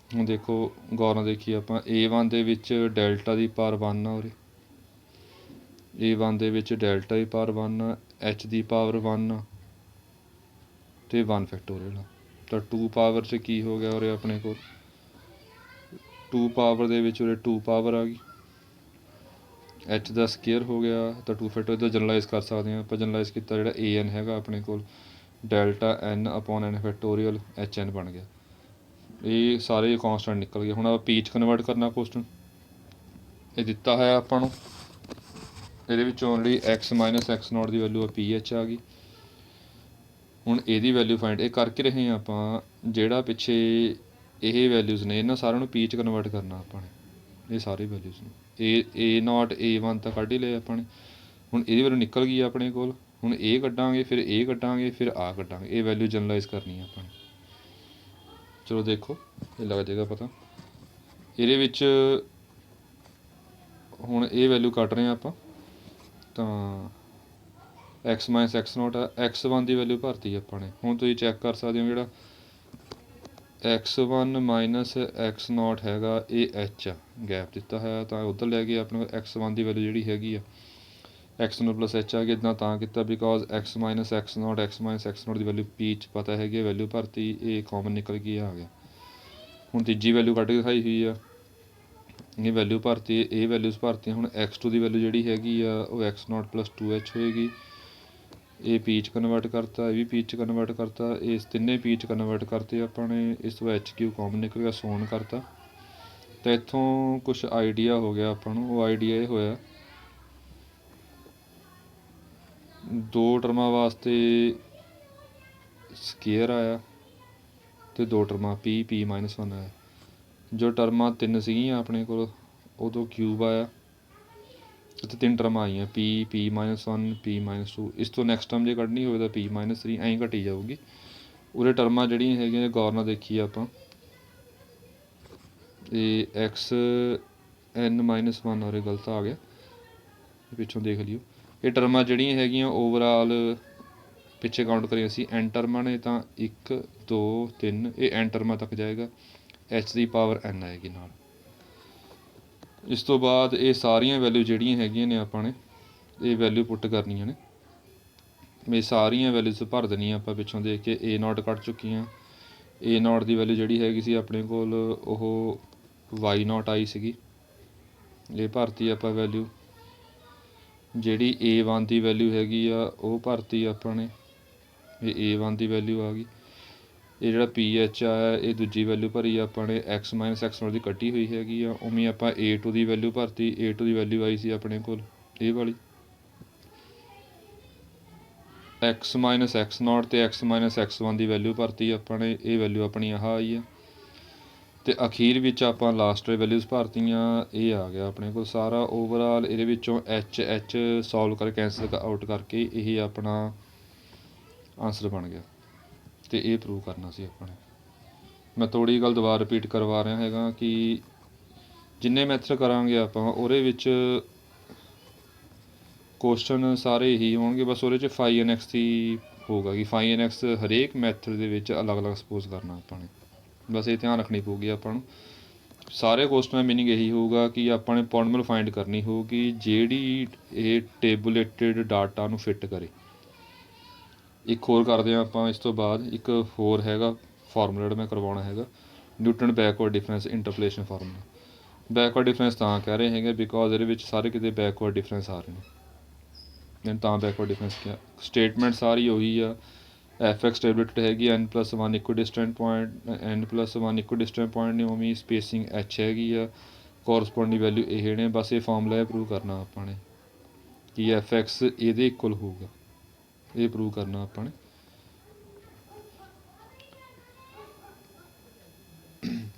ਹੁਣ ਦੇਖੋ ਗੌਰ ਨਾਲ ਦੇਖੀਏ ਆਪਾਂ, A1 ਦੇ ਵਿੱਚ ਡੈਲਟਾ ਦੀ ਪਾਵਰ 1 ਆ, ਉਰੇ A1 ਦੇ ਵਿੱਚ ਡੈਲਟਾ ਦੀ ਪਾਵਰ 1 ਆ, h ਦੀ ਪਾਵਰ 1 ਆ ਅਤੇ 1 ਫੈਕਟੋਰੀਅਲ ਆ। ਤਾਂ 2 ਪਾਵਰ 'ਚ ਕੀ ਹੋ ਗਿਆ ਉਰੇ ਆਪਣੇ ਕੋਲ, 2 ਪਾਵਰ ਦੇ ਵਿੱਚ ਉਰੇ 2 ਪਾਵਰ ਆ ਗਈ, h ਦਾ ਸਕੇਅਰ ਹੋ ਗਿਆ। ਤਾਂ 2 ਫੈਕਟੋਰੀਅਲ ਦਾ ਜਨਰਲਾਈਜ਼ ਕਰ ਸਕਦੇ ਹਾਂ ਆਪਾਂ, ਜਨਰਲਾਈਜ਼ ਕੀਤਾ, ਜਿਹੜਾ an ਹੈਗਾ ਆਪਣੇ ਕੋਲ delta n upon n factorial hn ਬਣ ਗਿਆ। ਇਹ ਸਾਰੇ ਕੌਂਸਟੈਂਟ ਨਿਕਲ ਗਏ। ਹੁਣ ਆਪਾਂ ਪੀ 'ਚ ਕਨਵਰਟ ਕਰਨਾ ਕੁਐਸਚਨ, ਇਹ ਦਿੱਤਾ ਹੋਇਆ ਆਪਾਂ ਨੂੰ, ਇਹਦੇ ਵਿੱਚੋਂ ਜਿਹੜੀ x - x0 ਦੀ ਵੈਲਿਊ ਆ PH ਆ ਗਈ। ਹੁਣ ਇਹਦੀ ਵੈਲਿਊ ਫਾਈਂਡ ਇਹ ਕਰਕੇ ਰਹੇ ਹਾਂ ਆਪਾਂ, ਜਿਹੜਾ ਪਿੱਛੇ ਇਹ ਵੈਲਿਊਜ਼ ਨੇ ਇਹਨਾਂ ਸਾਰਿਆਂ ਨੂੰ ਪੀ 'ਚ ਕਨਵਰਟ ਕਰਨਾ ਆਪਾਂ ਨੇ, ਇਹ ਸਾਰੇ ਵੈਲਿਊਜ਼ ਨੂੰ। A0 A1 ਤਾਂ ਕੱਢ ਹੀ ਲਏ ਆਪਾਂ ਨੇ। ਹੁਣ ਇਹਦੀ ਵੈਲਿਊ ਨਿਕਲ ਗਈ ਆਪਣੇ ਕੋਲ, ਹੁਣ ਇਹ ਕੱਢਾਂਗੇ, ਫਿਰ ਇਹ ਕੱਢਾਂਗੇ, ਫਿਰ ਆਹ ਕੱਢਾਂਗੇ, ਇਹ ਵੈਲਿਊ ਜਨਰਲਾਈਜ਼ ਕਰਨੀ ਆ ਆਪਾਂ ਨੇ। ਚਲੋ ਦੇਖੋ ਇਹ ਲੱਗ ਜਾਏਗਾ ਪਤਾ। ਇਹਦੇ ਵਿੱਚ ਹੁਣ ਇਹ ਵੈਲਿਊ ਕੱਢ ਰਹੇ ਹਾਂ ਆਪਾਂ, ਤਾਂ x - x0 ਆ, x1 ਦੀ ਵੈਲਿਊ ਭਰਤੀ ਆਪਾਂ ਨੇ। ਹੁਣ ਤੁਸੀਂ ਚੈੱਕ ਕਰ ਸਕਦੇ ਹੋ, ਜਿਹੜਾ x1 - x0 ਹੈਗਾ ਇਹ h ਆ, ਗੈਪ ਦਿੱਤਾ ਹੋਇਆ, ਤਾਂ ਉੱਧਰ ਲੈ ਗਏ ਆਪਣੇ ਕੋਲ x1 ਦੀ ਵੈਲਿਊ ਜਿਹੜੀ ਹੈਗੀ ਆ x0 + h ਆ ਗਈ। ਇੱਦਾਂ ਤਾਂ ਕੀਤਾ because x - x0 the value p 'ਚ ਪਤਾ ਹੈਗੀ, ਵੈਲਿਊ ਭਰਤੀ, ਇਹ ਕਾਮਨ ਨਿਕਲ ਗਈ, ਆ ਗਿਆ। ਹੁਣ ਤੀਜੀ ਵੈਲਿਊ ਕੱਢ ਕੇ ਦਿਖਾਈ ਹੋਈ ਆ, ਇਹ ਵੈਲਿਊ ਭਰਤੀ, ਇਹ ਵੈਲਿਊਜ਼ ਭਰਤੀਆਂ। ਹੁਣ x2 ਦੀ ਵੈਲਿਊ ਜਿਹੜੀ ਹੈਗੀ ਆ ਉਹ x0 + 2h ਹੋਏਗੀ, ਇਹ ਪੀ 'ਚ ਕਨਵਰਟ ਕਰਤਾ, ਇਹ ਵੀ ਪੀ 'ਚ ਕਨਵਰਟ ਕਰਤਾ, ਇਸ ਤਿੰਨੇ ਪੀ 'ਚ ਕਨਵਰਟ ਕਰਤੇ ਆਪਾਂ ਨੇ। ਇਸ ਤੋਂ HQ ਕਾਮਨ ਨਿਕਲ ਗਿਆ, ਸੋਨ ਕਰਤਾ। ਤਾਂ ਇੱਥੋਂ ਕੁਛ ਆਈਡੀਆ ਹੋ ਗਿਆ ਆਪਾਂ ਨੂੰ। ਉਹ ਆਈਡੀਆ ਇਹ ਹੋਇਆ, 2 ਟਰਮਾਂ ਵਾਸਤੇ ਸਕੇਅਰ ਆਇਆ ਅਤੇ 2 ਟਰਮਾਂ p - 1 ਆਇਆ। ਜੋ ਟਰਮਾਂ 3 ਸੀਗੀਆਂ ਆਪਣੇ ਕੋਲ ਉਦੋਂ ਕਿਊਬ ਆਇਆ, ਅਤੇ 3 ਟਰਮਾਂ ਆਈਆਂ p - 1 p - 2। ਇਸ ਤੋਂ ਨੈਕਸਟ ਟਰਮ ਜੇ ਕੱਢਣੀ ਹੋਵੇ ਤਾਂ p - 3, ਐਂ ਘਟੀ ਜਾਊਗੀ। ਉਰੇ ਟਰਮਾਂ ਜਿਹੜੀਆਂ ਹੈਗੀਆਂ ਗੌਰ ਨਾਲ ਦੇਖੀਏ ਆਪਾਂ, ਇਹ xn - 1 ਉਰੇ ਗਲਤ ਆ ਗਿਆ, ਪਿੱਛੋਂ ਦੇਖ ਲਿਓ। ਇਹ ਟਰਮਾਂ ਜਿਹੜੀਆਂ ਹੈਗੀਆਂ ਓਵਰਆਲ ਪਿੱਛੇ ਕਾਊਂਟ ਕਰੀਏ ਅਸੀਂ, n ਟਰਮਾਂ ਨੇ, ਤਾਂ 1 2 3, ਇਹ n ਟਰਮਾਂ ਤੱਕ ਜਾਏਗਾ, h ਦੀ ਪਾਵਰ n ਆਏਗੀ ਨਾਲ। ਇਸ ਤੋਂ ਬਾਅਦ ਇਹ ਸਾਰੀਆਂ ਵੈਲਿਊ ਜਿਹੜੀਆਂ ਹੈਗੀਆਂ ਨੇ ਆਪਾਂ ਨੇ, ਇਹ ਵੈਲਿਊ ਪੁੱਟ ਕਰਨੀਆਂ ਨੇ। ਇਹ ਸਾਰੀਆਂ ਵੈਲਿਊਜ਼ ਭਰ ਦੇਣੀਆਂ ਆਪਾਂ, ਪਿੱਛੋਂ ਦੇਖ ਕੇ A0 ਕੱਢ ਚੁੱਕੀਆਂ। A0 ਦੀ ਵੈਲਿਊ ਜਿਹੜੀ ਹੈਗੀ ਸੀ ਆਪਣੇ ਕੋਲ ਉਹ ਵਾਈ ਨੋਟ ਆਈ ਸੀਗੀ, ਇਹ ਭਰਤੀ ਆਪਾਂ ਵੈਲਿਊ। ਜਿਹੜੀ A1 ਦੀ ਵੈਲਿਊ ਹੈਗੀ ਆ ਉਹ ਭਰਤੀ ਆਪਾਂ ਨੇ, ਇਹ A1 ਦੀ ਵੈਲਿਊ ਆ ਗਈ। ਇਹ ਜਿਹੜਾ PH ਆ ਇਹ ਦੂਜੀ ਵੈਲਿਊ ਭਰੀ ਆਪਾਂ ਨੇ, x - x0 ਦੀ ਕੱਟੀ ਹੋਈ ਹੈਗੀ ਆ। ਉਵੇਂ ਆਪਾਂ A2 ਦੀ ਵੈਲਿਊ ਭਰਤੀ, A2 ਦੀ ਵੈਲਿਊ ਆਈ ਸੀ ਆਪਣੇ ਕੋਲ ਇਹ ਵਾਲੀ, x - x0 ਤੇ x - x1 ਦੀ ਵੈਲਿਊ ਭਰਤੀ ਆਪਾਂ ਨੇ, ਇਹ ਵੈਲਿਊ ਆਪਣੀ ਆਹ ਆਈ ਆ। ਅਤੇ ਅਖੀਰ ਵਿੱਚ ਆਪਾਂ ਲਾਸਟ ਵੈਲਿਊਜ਼ ਭਰਤੀਆਂ, ਇਹ ਆ ਗਿਆ ਆਪਣੇ ਕੋਲ ਸਾਰਾ ਓਵਰਆਲ। ਇਹਦੇ ਵਿੱਚੋਂ H ਸੋਲਵ ਕਰਕੇ ਕੈਂਸਲ ਆਊਟ ਕਰਕੇ ਇਹ ਆਪਣਾ ਆਨਸਰ ਬਣ ਗਿਆ। ਅਤੇ ਇਹ ਪ੍ਰੂਵ ਕਰਨਾ ਸੀ ਆਪਾਂ ਨੇ। ਮੈਂ ਥੋੜ੍ਹੀ ਗੱਲ ਦੁਬਾਰਾ ਰਿਪੀਟ ਕਰਵਾ ਰਿਹਾ ਹੈਗਾ ਕਿ ਜਿੰਨੇ ਮੈਥਡ ਕਰਾਂਗੇ ਆਪਾਂ ਉਹਦੇ ਵਿੱਚ ਕੁਐਸਚਨ ਸਾਰੇ ਇਹੀ ਹੋਣਗੇ, ਬਸ ਉਹਦੇ 'ਚ ਫਾਈ ਐਨ ਐਕਸ ਦੀ ਹੋਊਗਾ ਕਿ ਫਾਈ ਐਨ ਐਕਸ ਹਰੇਕ ਮੈਥਡ ਦੇ ਵਿੱਚ ਅਲੱਗ-ਅਲੱਗ ਸਪੋਜ਼ ਕਰਨਾ ਆਪਾਂ ਨੇ, ਬਸ ਇਹ ਧਿਆਨ ਰੱਖਣੀ ਪਊਗੀ ਆਪਾਂ ਨੂੰ। ਸਾਰੇ ਕੁਐਸਚਨ ਦਾ ਮੀਨਿੰਗ ਇਹੀ ਹੋਊਗਾ ਕਿ ਆਪਾਂ ਨੇ ਪੋਲੀਨੋਮੀਅਲ ਫਾਈਂਡ ਕਰਨੀ ਹੋਊਗੀ ਜਿਹੜੀ ਇਹ ਟੇਬੂਲੇਟਿਡ ਡਾਟਾ ਨੂੰ ਫਿੱਟ ਕਰੇ। ਇੱਕ ਹੋਰ ਕਰਦੇ ਹਾਂ ਆਪਾਂ ਇਸ ਤੋਂ ਬਾਅਦ, ਇੱਕ ਹੋਰ ਹੈਗਾ ਫਾਰਮੂਲਾ ਜਿਹੜਾ ਮੈਂ ਕਰਵਾਉਣਾ ਹੈਗਾ, Newton backward difference interpolation formula. Backward difference ਤਾਂ ਕਹਿ ਰਹੇ ਹੈਗੇ ਬਿਕੋਜ਼ ਇਹਦੇ ਵਿੱਚ ਸਾਰੇ ਕਿਤੇ ਬੈਕਵਰਡ ਡਿਫਰੈਂਸ ਆ ਰਹੇ ਨੇ, ਤਾਂ ਬੈਕਵਰਡ ਡਿਫਰੈਂਸ ਕਿਹਾ। ਸਟੇਟਮੈਂਟ ਸਾਰੀ ਉਹੀ ਆ, f(x) ਟੇਬਲੇਟਡ ਹੈਗੀ n+1 ਇਕੁਇਡਿਸਟੈਂਟ ਪੁਆਇੰਟ, n+1 ਇਕੁਇਡਿਸਟੈਂਟ ਪੁਆਇੰਟ ਨੇ, ਉਵੇਂ ਸਪੇਸਿੰਗ h ਹੈਗੀ ਆ, ਕੋਰਸਪੋਂਡਿੰਗ ਵੈਲਿਊ ਇਹ ਨੇ। ਬਸ ਇਹ ਫਾਰਮੂਲਾ ਇਹ ਪ੍ਰੂਵ ਕਰਨਾ ਆਪਾਂ ਨੇ ਕਿ f(x) ਇਹਦੇ ਇਕੁਅਲ ਹੋਊਗਾ, ਇਹ ਪ੍ਰੂਵ ਕਰਨਾ ਆਪਾਂ ਨੇ।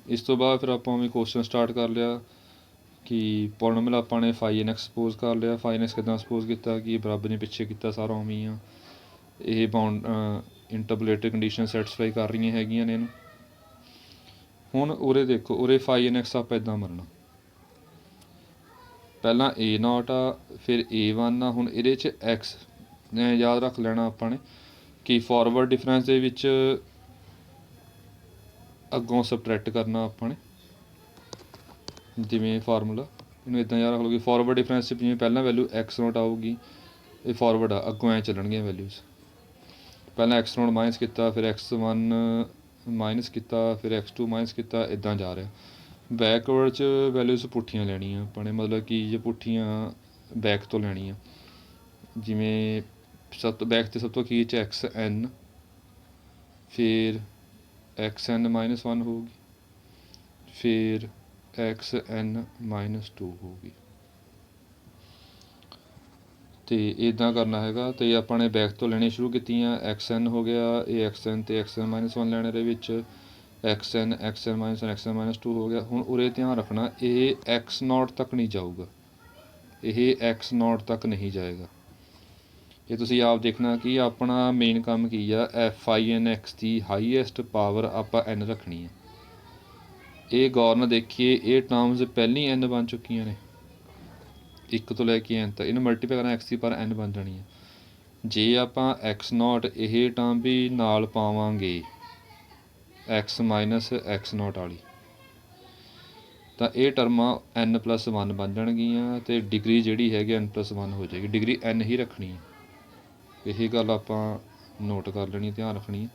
ਇਸ ਤੋਂ ਬਾਅਦ ਫਿਰ ਆਪਾਂ ਉਵੇਂ ਕੁਐਸਚਨ ਸਟਾਰਟ ਕਰ ਲਿਆ ਕਿ ਪੋਲੀਨੋਮੀਅਲ ਆਪਾਂ ਨੇ ਫਾਈ ਐਨ ਐਕਸ ਸਪੋਜ਼ ਕਰ ਲਿਆ। ਫਾਈ ਐਨ ਐਕਸ ਕਿੱਦਾਂ ਸਪੋਜ਼ ਕੀਤਾ ਕਿ ਬਰਾਬਰ ਨੇ ਪਿੱਛੇ ਕੀਤਾ ਸਾਰਾ ਉਵੇਂ ਆ। ਇਹ ਬਾਉਂਡ ਇੰਟਰਪੋਲੇਟਡ ਕੰਡੀਸ਼ਨ ਸੈਟੀਸਫਾਈ ਕਰ ਰਹੀਆਂ ਹੈਗੀਆਂ ਨੇ ਇਹਨੂੰ। ਹੁਣ ਉਰੇ ਦੇਖੋ, ਉਰੇ ਫਾਈ ਐਨ ਐਕਸ ਆਪਾਂ ਇੱਦਾਂ ਮਰਨਾ, ਪਹਿਲਾਂ A0 ਆ ਫਿਰ A1 ਆ। ਹੁਣ ਇਹਦੇ 'ਚ x ਯਾਦ ਰੱਖ ਲੈਣਾ ਆਪਾਂ ਨੇ ਕਿ ਫਾਰਵਰਡ ਡਿਫਰੈਂਸ ਦੇ ਵਿੱਚ ਅੱਗੋਂ ਸਬਟਰੈਕਟ ਕਰਨਾ ਆਪਾਂ ਨੇ। ਜਿਵੇਂ ਫਾਰਮੂਲਾ ਇਹਨੂੰ ਇੱਦਾਂ ਯਾਦ ਰੱਖ ਲਓ ਕਿ ਫਾਰਵਰਡ ਡਿਫਰੈਂਸ 'ਚ ਜਿਵੇਂ ਪਹਿਲਾਂ ਵੈਲਿਊ x0 ਆਊਗੀ, ਇਹ ਫਾਰਵਰਡ ਆ, ਅੱਗੋਂ ਐਂ ਚੱਲਣਗੀਆਂ ਵੈਲਿਊਜ਼। ਪਹਿਲਾਂ x0 ਮਾਈਨਸ ਕੀਤਾ, ਫਿਰ x1 ਮਾਈਨਸ ਕੀਤਾ, ਫਿਰ x2 ਮਾਈਨਸ ਕੀਤਾ, ਇੱਦਾਂ ਜਾ ਰਿਹਾ। ਬੈਕਵਰਡ 'ਚ ਵੈਲਿਊਜ਼ ਪੁੱਠੀਆਂ ਲੈਣੀਆਂ ਆਪਾਂ ਨੇ, ਮਤਲਬ ਕਿ ਜੇ ਪੁੱਠੀਆਂ ਬੈਕ ਤੋਂ ਲੈਣੀਆਂ। ਜਿਵੇਂ ਸਭ ਤੋਂ ਬੈਕ 'ਤੇ ਸਭ ਤੋਂ ਅਖੀਰ 'ਚ xn, ਫਿਰ xn-1 ਹੋਊਗੀ, ਫਿਰ xn-2 ਹੋਊਗੀ। ਅਤੇ ਇੱਦਾਂ ਕਰਨਾ ਹੈਗਾ। ਅਤੇ ਆਪਾਂ ਨੇ ਬੈਕ ਤੋਂ ਲੈਣੀਆਂ ਸ਼ੁਰੂ ਕੀਤੀਆਂ, xn ਹੋ ਗਿਆ, ਇਹ xn ਅਤੇ xn-1 ਲੈਣੇ ਦੇ ਵਿੱਚ, xn xn-1 xn-2 ਹੋ ਗਿਆ। ਹੁਣ ਉਰੇ ਧਿਆਨ ਰੱਖਣਾ ਇਹ x0 ਤੱਕ ਨਹੀਂ ਜਾਊਗਾ, ਇਹ x0 ਤੱਕ ਨਹੀਂ ਜਾਏਗਾ। ਇਹ ਤੁਸੀਂ ਆਪ ਦੇਖਣਾ ਕਿ ਆਪਣਾ ਮੇਨ ਕੰਮ ਕੀ ਆ, ਫਾਈ ਐਨ ਐਕਸ ਦੀ ਹਾਈਐਸਟ ਪਾਵਰ ਆਪਾਂ n ਰੱਖਣੀ ਹੈ। ਇਹ ਗੌਰ ਨਾਲ ਦੇਖੀਏ, ਇਹ ਟਰਮਸ ਪਹਿਲਾਂ n ਬਣ ਚੁੱਕੀਆਂ ਨੇ, 1 ਤੋਂ ਲੈ ਕੇ n ਤੱਕ। ਇਹਨੂੰ ਮਲਟੀਪਲਾਈ ਕਰਨਾ x ਦੀ ਪਾਵਰ n ਬਣ ਜਾਣੀ ਹੈ। ਜੇ ਆਪਾਂ x0 ਇਹ ਟਰਮ ਵੀ ਨਾਲ ਪਾਵਾਂਗੇ x - x0 ਵਾਲੀ, ਤਾਂ ਇਹ ਟਰਮਾਂ n+1 ਬਣ ਜਾਣਗੀਆਂ ਅਤੇ ਡਿਗਰੀ ਜਿਹੜੀ ਹੈਗੀ n+1 ਹੋ ਜਾਏਗੀ। ਡਿਗਰੀ n ਹੀ ਰੱਖਣੀ ਹੈ, ਇਹ ਗੱਲ ਆਪਾਂ ਨੋਟ ਕਰ ਲੈਣੀ, ਧਿਆਨ ਰੱਖਣੀ ਹੈ।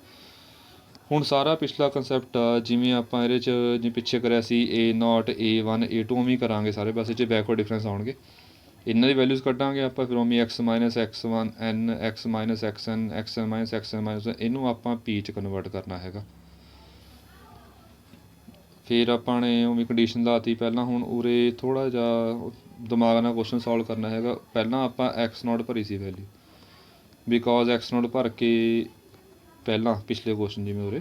ਹੁਣ ਸਾਰਾ ਪਿਛਲਾ ਕੰਸੈਪਟ ਆ ਜਿਵੇਂ ਆਪਾਂ ਇਹਦੇ 'ਚ ਜਿਵੇਂ ਪਿੱਛੇ ਕਰਿਆ ਸੀ A0 A1 A2 ਉਵੇਂ ਕਰਾਂਗੇ ਸਾਰੇ ਪਾਸੇ 'ਚ ਬੈਕਵਰਡ ਡਿਫਰੈਂਸ ਆਉਣਗੇ। ਇਹਨਾਂ ਦੀ ਵੈਲਿਊਜ਼ ਕੱਢਾਂਗੇ ਆਪਾਂ, ਫਿਰ ਉਵੇਂ x - x1 n, x - xn, xn - xn-1 ਇਹਨੂੰ ਆਪਾਂ p 'ਚ ਕਨਵਰਟ ਕਰਨਾ ਹੈਗਾ। ਫਿਰ ਆਪਾਂ ਨੇ ਉਵੇਂ ਕੰਡੀਸ਼ਨ ਲਾਤੀ ਪਹਿਲਾਂ। ਹੁਣ ਉਰੇ ਥੋੜ੍ਹਾ ਜਿਹਾ ਦਿਮਾਗ ਨਾਲ ਕੁਐਸਚਨ ਸੋਲਵ ਕਰਨਾ ਹੈਗਾ। ਪਹਿਲਾਂ ਆਪਾਂ x0 ਭਰੀ ਸੀ ਵੈਲਿਊ, ਬਿਕੋਜ਼ x0 ਭਰ ਕੇ ਪਹਿਲਾਂ ਪਿਛਲੇ ਕੁਐਸਚਨ ਜਿਵੇਂ ਉਰੇ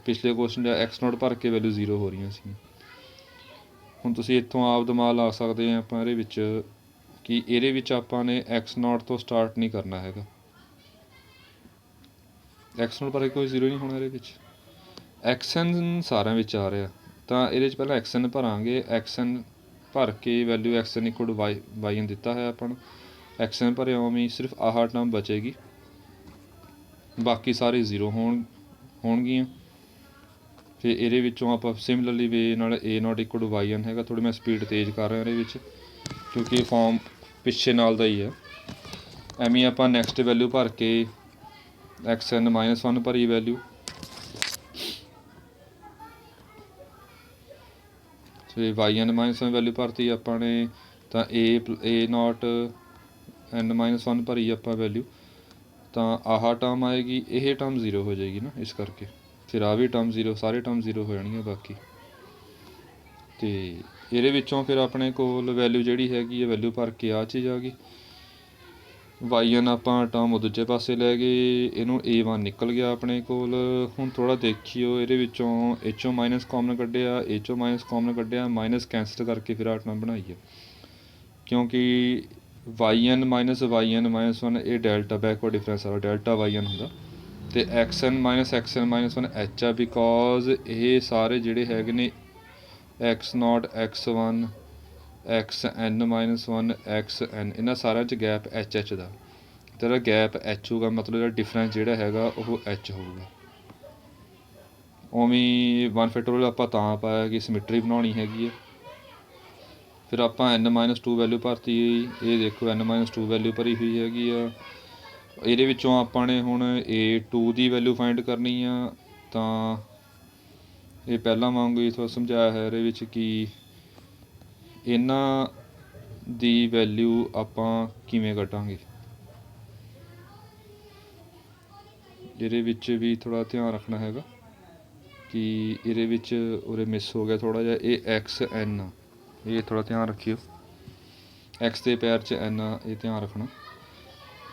ਪਿਛਲੇ ਕੁਐਸਚਨ 'ਚ x0 ਭਰ ਕੇ ਵੈਲਿਊ 0 ਹੋ ਰਹੀਆਂ ਸੀ। ਹੁਣ ਤੁਸੀਂ ਇੱਥੋਂ ਆਪ ਦਿਮਾਗ ਲਾ ਸਕਦੇ ਹਾਂ ਆਪਾਂ ਇਹਦੇ ਵਿੱਚ ਕਿ ਇਹਦੇ ਵਿੱਚ ਆਪਾਂ ਨੇ x0 ਤੋਂ ਸਟਾਰਟ ਨਹੀਂ ਕਰਨਾ ਹੈਗਾ। x0 ਭਰ ਕੇ ਕੋਈ 0 ਨਹੀਂ ਹੋਣਾ ਇਹਦੇ ਵਿੱਚ, xn ਸਾਰਿਆਂ ਵਿੱਚ ਆ ਰਿਹਾ, ਤਾਂ ਇਹਦੇ 'ਚ ਪਹਿਲਾਂ xn ਭਰਾਂਗੇ। xn ਭਰ ਕੇ ਵੈਲਿਊ xn = y ਦਿੱਤਾ ਹੈ ਆਪਾਂ ਨੂੰ, xn ਭਰਿਆ ਉਵੇਂ ਸਿਰਫ ਆਹ ਟਰਮ ਬਚੇਗੀ, ਬਾਕੀ ਸਾਰੇ 0 ਹੋਣਗੀਆਂ। ਫਿਰ ਇਹਦੇ ਵਿੱਚੋਂ ਆਪਾਂ ਸਿਮਿਲਰਲੀ ਵੇ ਨਾਲ A0 = yn ਹੈਗਾ। ਥੋੜ੍ਹੀ ਮੈਂ ਸਪੀਡ ਤੇਜ਼ ਕਰ ਰਿਹਾ ਇਹਦੇ ਵਿੱਚ ਕਿਉਂਕਿ ਇਹ ਫਾਰਮ ਪਿੱਛੇ ਨਾਲ ਦਾ ਹੀ ਹੈ। ਐਵੇਂ ਆਪਾਂ ਨੈਕਸਟ ਵੈਲਿਊ ਭਰ ਕੇ xn-1 ਭਰੀ ਵੈਲਿਊ, ਤੇ yn-1 ਵੈਲਿਊ ਭਰਤੀ ਆਪਾਂ ਨੇ ਤਾਂ a ਨੋਟ n-1 ਭਰੀ ਆਪਾਂ ਵੈਲਿਊ, ਤਾਂ ਆਹ ਟਰਮ ਆਏਗੀ, ਇਹ ਟਰਮ 0 ਹੋ ਜਾਏਗੀ ਨਾ, ਇਸ ਕਰਕੇ ਫਿਰ ਆਹ ਵੀ ਟਰਮ 0, ਸਾਰੇ ਟਰਮ 0 ਹੋ ਜਾਣਗੇ ਬਾਕੀ। ਅਤੇ ਇਹਦੇ ਵਿੱਚੋਂ ਫਿਰ ਆਪਣੇ ਕੋਲ ਵੈਲਿਊ ਜਿਹੜੀ ਹੈਗੀ ਹੈ ਵੈਲਿਊ ਭਰ ਕੇ ਆਹ ਚੀਜ਼ ਆ ਗਈ। yn ਆਪਾਂ ਟਰਮ ਦੂਜੇ ਪਾਸੇ ਲੈ ਗਏ, ਇਹਨੂੰ a1 ਨਿਕਲ ਗਿਆ ਆਪਣੇ ਕੋਲ। ਹੁਣ ਥੋੜ੍ਹਾ ਦੇਖਿਓ, ਇਹਦੇ ਵਿੱਚੋਂ ਇਹ 'ਚੋਂ ਮਾਈਨਸ ਕਾਮਨ ਕੱਢਿਆ, ਇਹ 'ਚੋਂ ਮਾਈਨਸ ਕਾਮਨ ਕੱਢਿਆ, ਮਾਈਨਸ ਕੈਂਸਲ ਕਰਕੇ ਫਿਰ ਆਹ ਟਰਮ ਬਣਾਈ ਹੈ, ਕਿਉਂਕਿ yn-1 ਇਹ ਡੈਲਟਾ ਬੈਕਵਰਡ ਡਿਫਰੈਂਸ ਵਾਲਾ ਡੈਲਟਾ yn ਹੁੰਦਾ, ਅਤੇ xn-1 h ਆ, ਬਿਕੋਜ਼ ਇਹ ਸਾਰੇ ਜਿਹੜੇ ਹੈਗੇ ਨੇ x0 x1 xn-1 xn, ਇਹਨਾਂ ਸਾਰਿਆਂ 'ਚ ਗੈਪ h ਦਾ, ਤੇਰਾ ਗੈਪ h ਹੋਊਗਾ, ਮਤਲਬ ਜਿਹੜਾ ਡਿਫਰੈਂਸ ਜਿਹੜਾ ਹੈਗਾ ਉਹ h ਹੋਊਗਾ। ਉਵੇਂ ਵਨ ਫਿਟ ਰੂਲ ਆਪਾਂ ਤਾਂ ਪਾਇਆ ਕਿ ਸਿਮਿਟਰੀ ਬਣਾਉਣੀ ਹੈਗੀ ਹੈ। ਫਿਰ ਆਪਾਂ n-2 ਵੈਲਿਊ ਭਰਤੀ, ਇਹ ਦੇਖੋ n-2 ਵੈਲਿਊ ਭਰੀ ਹੋਈ ਹੈਗੀ ਆ। ਇਹਦੇ ਵਿੱਚੋਂ ਆਪਾਂ ਨੇ ਹੁਣ a2 ਦੀ ਵੈਲਿਊ ਫਾਈਂਡ ਕਰਨੀ ਆ, ਤਾਂ ਇਹ ਪਹਿਲਾਂ ਵਾਂਗੂ ਹੀ ਥੋੜ੍ਹਾ ਸਮਝਾਇਆ ਹੈ ਇਹਦੇ ਵਿੱਚ ਕਿ ਇਹਨਾਂ ਦੀ ਵੈਲਿਊ ਆਪਾਂ ਕਿਵੇਂ ਕੱਢਾਂਗੇ। ਇਹਦੇ ਵਿੱਚ ਵੀ ਥੋੜ੍ਹਾ ਧਿਆਨ ਰੱਖਣਾ ਹੈਗਾ ਕਿ ਇਹਦੇ ਵਿੱਚ ਉਰੇ ਮਿਸ ਹੋ ਗਿਆ ਥੋੜ੍ਹਾ ਜਿਹਾ, ਇਹ xn ਆ, ਇਹ ਥੋੜ੍ਹਾ ਧਿਆਨ ਰੱਖਿਓ, x ਦੇ ਪੈਰ 'ਚ n ਆ, ਇਹ ਧਿਆਨ ਰੱਖਣਾ।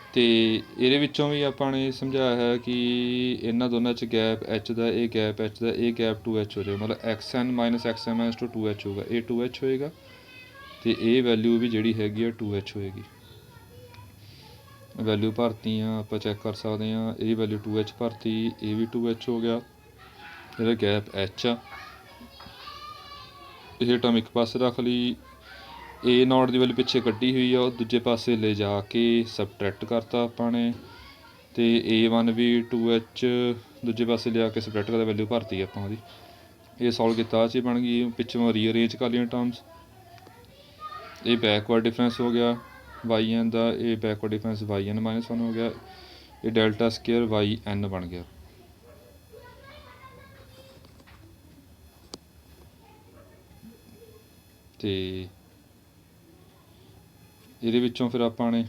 ਅਤੇ ਇਹਦੇ ਵਿੱਚੋਂ ਵੀ ਆਪਾਂ ਨੇ ਸਮਝਾਇਆ ਹੈ ਕਿ ਇਹਨਾਂ ਦੋਨਾਂ 'ਚ ਗੈਪ h ਦਾ, ਇਹ ਗੈਪ h ਦਾ, ਇਹ ਗੈਪ 2h ਹੋ ਜਾਏਗਾ, ਮਤਲਬ xn-xn-2 2h ਹੋਊਗਾ, ਇਹ 2h ਹੋਏਗਾ, ਅਤੇ ਇਹ ਵੈਲਿਊ ਵੀ ਜਿਹੜੀ ਹੈਗੀ ਆ 2h ਹੋਏਗੀ। ਵੈਲਿਊ ਭਰਤੀਆਂ ਆਪਾਂ ਚੈੱਕ ਕਰ ਸਕਦੇ ਹਾਂ, ਇਹਦੀ ਵੈਲਿਊ 2h ਭਰਤੀ, ਇਹ ਵੀ 2h ਹੋ ਗਿਆ, ਇਹਦਾ ਗੈਪ h ਆ। ਇਹ ਟਰਮ ਇੱਕ ਪਾਸੇ ਰੱਖ ਲਈ, a0 ਦੀ ਵੈਲਿਊ ਪਿੱਛੇ ਕੱਢੀ ਹੋਈ ਆ, ਉਹ ਦੂਜੇ ਪਾਸੇ ਲੈ ਜਾ ਕੇ ਸਬਟਰੈਕਟ ਕਰਤਾ ਆਪਾਂ ਨੇ, ਅਤੇ a1 ਵੀ 2h ਦੂਜੇ ਪਾਸੇ ਲਿਆ ਕੇ ਸਬਟਰੈਕਟ ਕਰਦਾ, ਵੈਲਿਊ ਭਰਤੀ ਆਪਾਂ ਉਹਦੀ। ਇਹ ਸੋਲਵ ਕੀਤਾ, ਆਹ ਚੀਜ਼ ਬਣ ਗਈ। ਪਿੱਛੋਂ ਰੀਅਰੇਂਜ ਕਰ ਲਈਆਂ ਟਰਮਸ, ਇਹ ਬੈਕਵਰਡ ਡਿਫਰੈਂਸ ਹੋ ਗਿਆ yn ਦਾ, ਇਹ ਬੈਕਵਰਡ ਡਿਫਰੈਂਸ yn-1 ਹੋ ਗਿਆ, ਇਹ ਡੈਲਟਾ ਸਕੇਅਰ yn ਬਣ ਗਿਆ। ਅਤੇ ਇਹਦੇ ਵਿੱਚੋਂ ਫਿਰ ਆਪਾਂ ਨੇ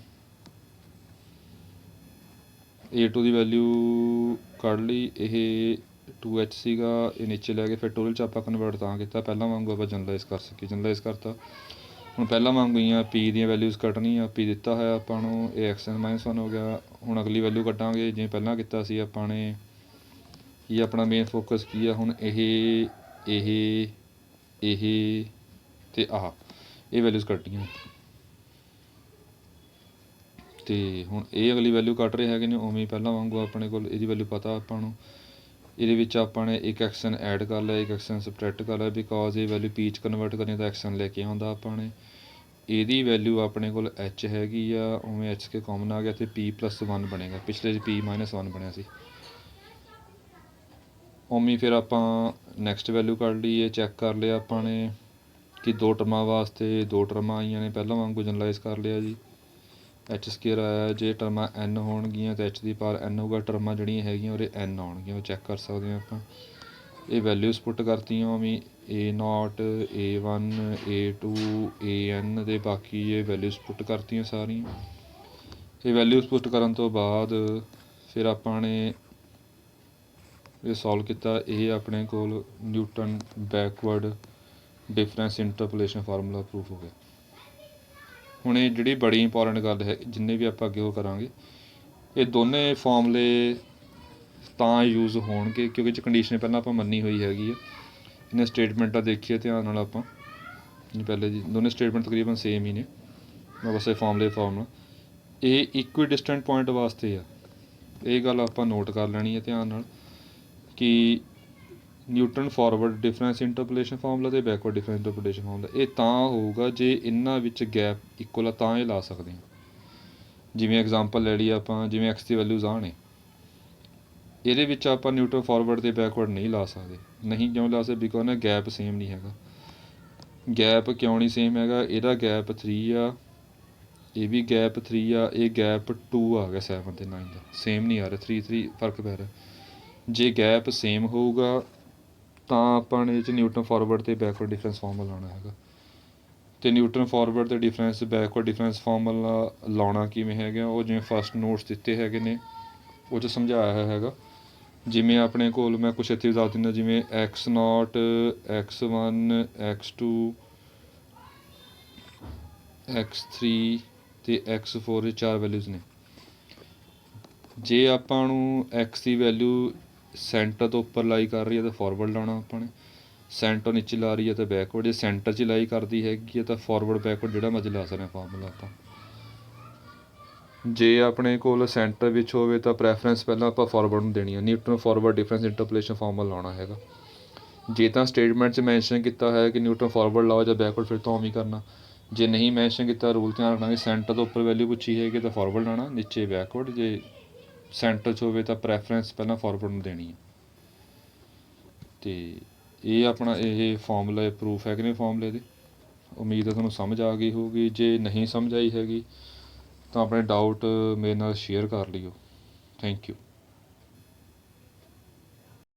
a2 ਦੀ ਵੈਲਿਊ ਕੱਢ ਲਈ, ਇਹ 2h ਸੀਗਾ, ਇਹ ਨੀਚੇ ਲੈ ਕੇ ਫਿਰ ਟੋਟਲ 'ਚ ਆਪਾਂ ਕਨਵਰਟ ਤਾਂ ਕੀਤਾ, ਪਹਿਲਾਂ ਵਾਂਗੂ ਆਪਾਂ ਜਨਰਲਾਈਜ਼ ਕਰ ਸਕੀਏ, ਜਨਰਲਾਈਜ਼ ਕਰਤਾ। ਹੁਣ ਪਹਿਲਾਂ ਵਾਂਗੂ ਹੀ ਆ, p ਦੀਆਂ ਵੈਲਿਊਜ਼ ਕੱਢਣੀਆਂ, p ਦਿੱਤਾ ਹੋਇਆ ਆਪਾਂ ਨੂੰ, ਇਹ xn-1 ਹੋ ਗਿਆ। ਹੁਣ ਅਗਲੀ ਵੈਲਿਊ ਕੱਢਾਂਗੇ, ਜਿਵੇਂ ਪਹਿਲਾਂ ਕੀਤਾ ਸੀ ਆਪਾਂ ਨੇ। ਇਹ ਆਪਣਾ ਮੇਨ ਫੋਕਸ ਕੀ ਆ ਹੁਣ, ਇਹ ਅਤੇ ਆਹ ਇਹ ਵੈਲਿਊਜ਼ ਕੱਢਣੀਆਂ। ਅਤੇ ਹੁਣ ਇਹ ਅਗਲੀ ਵੈਲਿਊ ਕੱਢ ਰਹੇ ਹੈਗੇ ਨੇ, ਉਵੇਂ ਪਹਿਲਾਂ ਵਾਂਗੂ ਆਪਣੇ ਕੋਲ ਇਹਦੀ ਵੈਲਿਊ ਪਤਾ ਆਪਾਂ ਨੂੰ। ਇਹਦੇ ਵਿੱਚ ਆਪਾਂ ਨੇ ਇੱਕ ਐਕਸ਼ਨ ਐਡ ਕਰ ਲਿਆ, ਇੱਕ ਐਕਸ਼ਨ ਸਬਟਰੈਕਟ ਕਰ ਲਿਆ, ਬਿਕੋਜ਼ ਇਹ ਵੈਲਿਊ p 'ਚ ਕਨਵਰਟ ਕਰਨੀ ਤਾਂ ਐਕਸ਼ਨ ਲੈ ਕੇ ਆਉਂਦਾ ਆਪਾਂ ਨੇ। ਇਹਦੀ ਵੈਲਿਊ ਆਪਣੇ ਕੋਲ h ਹੈਗੀ ਆ, ਉਵੇਂ h ਕੇ ਕਾਮਨ ਆ ਗਿਆ, ਅਤੇ p+1 ਬਣੇਗਾ, ਪਿਛਲੇ 'ਚ p-1 ਬਣਿਆ ਸੀ। ਉਵੇਂ ਫਿਰ ਆਪਾਂ ਨੈਕਸਟ ਵੈਲਿਊ ਕੱਢ ਲਈ, ਇਹ ਚੈੱਕ ਕਰ ਲਿਆ ਆਪਾਂ ਨੇ ਕਿ 2 ਟਰਮਾਂ ਵਾਸਤੇ 2 ਟਰਮਾਂ ਆਈਆਂ ਨੇ, ਪਹਿਲਾਂ ਵਾਂਗੂ ਜਨਰਲਾਈਜ਼ ਕਰ ਲਿਆ ਜੀ। h ਸਕੇਅਰ ਆਇਆ, ਜੇ ਟਰਮਾਂ n ਹੋਣਗੀਆਂ ਤਾਂ h ਦੀ ਪਾਵਰ n ਹੋਊਗਾ, ਟਰਮਾਂ ਜਿਹੜੀਆਂ ਹੈਗੀਆਂ ਉਹਦੇ n ਆਉਣਗੀਆਂ, ਉਹ ਚੈੱਕ ਕਰ ਸਕਦੇ ਹਾਂ ਆਪਾਂ। ਇਹ ਵੈਲਿਊਜ਼ ਪੁੱਟ ਕਰਤੀਆਂ ਉਵੇਂ, a0 a1 a2 an ਦੇ ਬਾਕੀ ਇਹ ਵੈਲਿਊਜ਼ ਪੁੱਟ ਕਰਤੀਆਂ ਸਾਰੀਆਂ। ਇਹ ਵੈਲਿਊਜ਼ ਪੁੱਟ ਕਰਨ ਤੋਂ ਬਾਅਦ ਫਿਰ ਆਪਾਂ ਨੇ ਇਹ ਸੋਲਵ ਕੀਤਾ। ਇਹ ਆਪਣੇ ਕੋਲ Newton backward difference interpolation formula proof ਹੋ ਗਿਆ। ਹੁਣ ਇਹ ਜਿਹੜੀ ਬੜੀ ਇੰਪੋਰਟੈਂਟ ਗੱਲ ਹੈ, ਜਿੰਨੇ ਵੀ ਆਪਾਂ ਅੱਗੇ ਉਹ ਕਰਾਂਗੇ, ਇਹ ਦੋਨੇ ਫਾਰਮੂਲੇ ਤਾਂ ਯੂਜ਼ ਹੋਣਗੇ ਕਿਉਂਕਿ 'ਚ ਕੰਡੀਸ਼ਨ ਪਹਿਲਾਂ ਆਪਾਂ ਮੰਨੀ ਹੋਈ ਹੈਗੀ ਆ। ਇਹਨਾਂ ਸਟੇਟਮੈਂਟਾਂ ਦੇਖੀਏ ਧਿਆਨ ਨਾਲ ਆਪਾਂ, ਪਹਿਲੇ ਜੀ ਦੋਨੇ ਸਟੇਟਮੈਂਟ ਤਕਰੀਬਨ ਸੇਮ ਹੀ ਨੇ, ਬਸ ਇਹ ਫਾਰਮੂਲਾ ਇਹ ਇਕੁਈ ਡਿਸਟੈਂਟ ਪੁਆਇੰਟ ਵਾਸਤੇ ਆ। ਇਹ ਗੱਲ ਆਪਾਂ ਨੋਟ ਕਰ ਲੈਣੀ ਹੈ ਧਿਆਨ ਨਾਲ ਕਿ Newton forward difference interpolation formula ਅਤੇ ਬੈਕਵਰਡ ਡਿਫਰੈਂਸ ਇੰਟਰਪੋਲੇਸ਼ਨ ਫਾਰਮੂਲਾ, ਇਹ ਤਾਂ ਹੋਊਗਾ ਜੇ ਇਹਨਾਂ ਵਿੱਚ ਗੈਪ ਇਕੁਅਲ ਆ, ਤਾਂ ਇਹ ਲਾ ਸਕਦੇ ਹਾਂ। ਜਿਵੇਂ ਐਗਜ਼ਾਮਪਲ ਲੈ ਲਈ ਆਪਾਂ, ਜਿਵੇਂ x ਦੀ ਵੈਲਿਊਜ਼ ਆਹ ਨੇ, ਇਹਦੇ ਵਿੱਚ ਆਪਾਂ ਨਿਊਟਨ ਫਾਰਵਰਡ ਅਤੇ ਬੈਕਵਰਡ ਨਹੀਂ ਲਾ ਸਕਦੇ। ਨਹੀਂ ਕਿਉਂ ਲਾ ਸਕਦੇ? ਬਿਕੋਜ਼ ਨਾ ਗੈਪ ਸੇਮ ਨਹੀਂ ਹੈਗਾ। ਗੈਪ ਕਿਉਂ ਨਹੀਂ ਸੇਮ ਹੈਗਾ? ਇਹਦਾ ਗੈਪ 3 ਆ, ਇਹ ਵੀ ਗੈਪ 3 ਆ, ਇਹ ਗੈਪ 2 ਆ ਗਿਆ 7 ਅਤੇ 9 ਦਾ, ਸੇਮ ਨਹੀਂ ਆ ਰਿਹਾ, 3 ਫਰਕ ਪੈ ਰਿਹਾ। ਜੇ ਗੈਪ ਸੇਮ ਹੋਊਗਾ ਤਾਂ ਆਪਾਂ ਨੇ ਇਹ 'ਚ ਨਿਊਟਨ ਫਾਰਵਰਡ ਅਤੇ ਬੈਕਵਰਡ ਡਿਫਰੈਂਸ ਫਾਰਮੂਲਾ ਲਾਉਣਾ ਹੈਗਾ। ਅਤੇ ਨਿਊਟਨ ਫਾਰਵਰਡ ਅਤੇ ਬੈਕਵਰਡ ਡਿਫਰੈਂਸ ਫਾਰਮੂਲਾ ਲਾਉਣਾ ਕਿਵੇਂ ਹੈਗਾ, ਉਹ ਜਿਵੇਂ ਫਸਟ ਨੋਟਸ ਦਿੱਤੇ ਹੈਗੇ ਨੇ ਉਹ 'ਚ ਸਮਝਾਇਆ ਹੋਇਆ ਹੈਗਾ। ਜਿਵੇਂ ਆਪਣੇ ਕੋਲ ਮੈਂ ਕੁਛ ਇੱਥੇ ਦੱਸ ਦਿੰਦਾ, ਜਿਵੇਂ X0, X1, X2, X3 ਅਤੇ X4 ਇਹ 4 ਵੈਲਿਊਜ਼ ਨੇ। ਜੇ ਆਪਾਂ ਨੂੰ X ਦੀ ਵੈਲਿਊ ਸੈਂਟਰ ਤੋਂ ਉੱਪਰ ਲਾਈ ਕਰ ਰਹੀ ਹੈ ਤਾਂ ਫਾਰਵਰਡ ਲਾਉਣਾ ਆਪਾਂ ਨੇ, ਸੈਂਟਰ ਨੀਚੇ ਲਾ ਰਹੀ ਹੈ ਤਾਂ ਬੈਕਵਰਡ। ਜੇ ਸੈਂਟਰ 'ਚ ਲਾਈ ਕਰਦੀ ਹੈਗੀ ਹੈ ਤਾਂ ਫਾਰਵਰਡ ਬੈਕਵਰਡ ਜਿਹੜਾ ਮਰਜ਼ੀ ਲਾ ਸਕਦੇ ਹਾਂ ਫਾਰਮੂਲਾ ਆਪਾਂ। ਜੇ ਆਪਣੇ ਕੋਲ ਸੈਂਟਰ ਵਿੱਚ ਹੋਵੇ ਤਾਂ ਪ੍ਰੈਫਰੈਂਸ ਪਹਿਲਾਂ ਆਪਾਂ ਫਾਰਵਰਡ ਨੂੰ ਦੇਣੀ ਹੈ। Newton forward difference interpolation formula ਲਾਉਣਾ ਹੈਗਾ। ਜੇ ਤਾਂ ਸਟੇਟਮੈਂਟ 'ਚ ਮੈਂਸ਼ਨ ਕੀਤਾ ਹੋਇਆ ਕਿ ਨਿਊਟਨ ਫਾਰਵਰਡ ਲਾਓ ਜਾਂ ਬੈਕਵਰਡ, ਫਿਰ ਤਾਂ ਉਵੇਂ ਹੀ ਕਰਨਾ। ਜੇ ਨਹੀਂ ਮੈਂਸ਼ਨ ਕੀਤਾ, ਰੂਲ ਧਿਆਨ ਰੱਖਣਾ ਕਿ ਸੈਂਟਰ ਤੋਂ ਉੱਪਰ ਵੈਲਿਊ ਪੁੱਛੀ ਹੈਗੀ ਤਾਂ ਫਾਰਵਰਡ ਲਾਉਣਾ, ਨੀਚੇ ਬੈਕਵਰਡ। ਜੇ ਸੈਂਟਰ 'ਚ ਹੋਵੇ ਤਾਂ ਪ੍ਰੈਫਰੈਂਸ ਪਹਿਲਾਂ ਫਾਰਵਰਡ ਨੂੰ ਦੇਣੀ ਹੈ। ਅਤੇ ਇਹ ਆਪਣਾ ਇਹ ਫਾਰਮੂਲਾ ਪ੍ਰੂਫ ਹੈਗੇ ਨੇ ਫਾਰਮੂਲੇ ਦੇ। ਉਮੀਦ ਹੈ ਤੁਹਾਨੂੰ ਸਮਝ ਆ ਗਈ ਹੋਊਗੀ। ਜੇ ਨਹੀਂ ਸਮਝ ਆਈ ਹੈਗੀ ਤਾਂ ਆਪਣੇ ਡਾਊਟ ਮੇਰੇ ਨਾਲ ਸ਼ੇਅਰ ਕਰ ਲਿਓ। Thank you.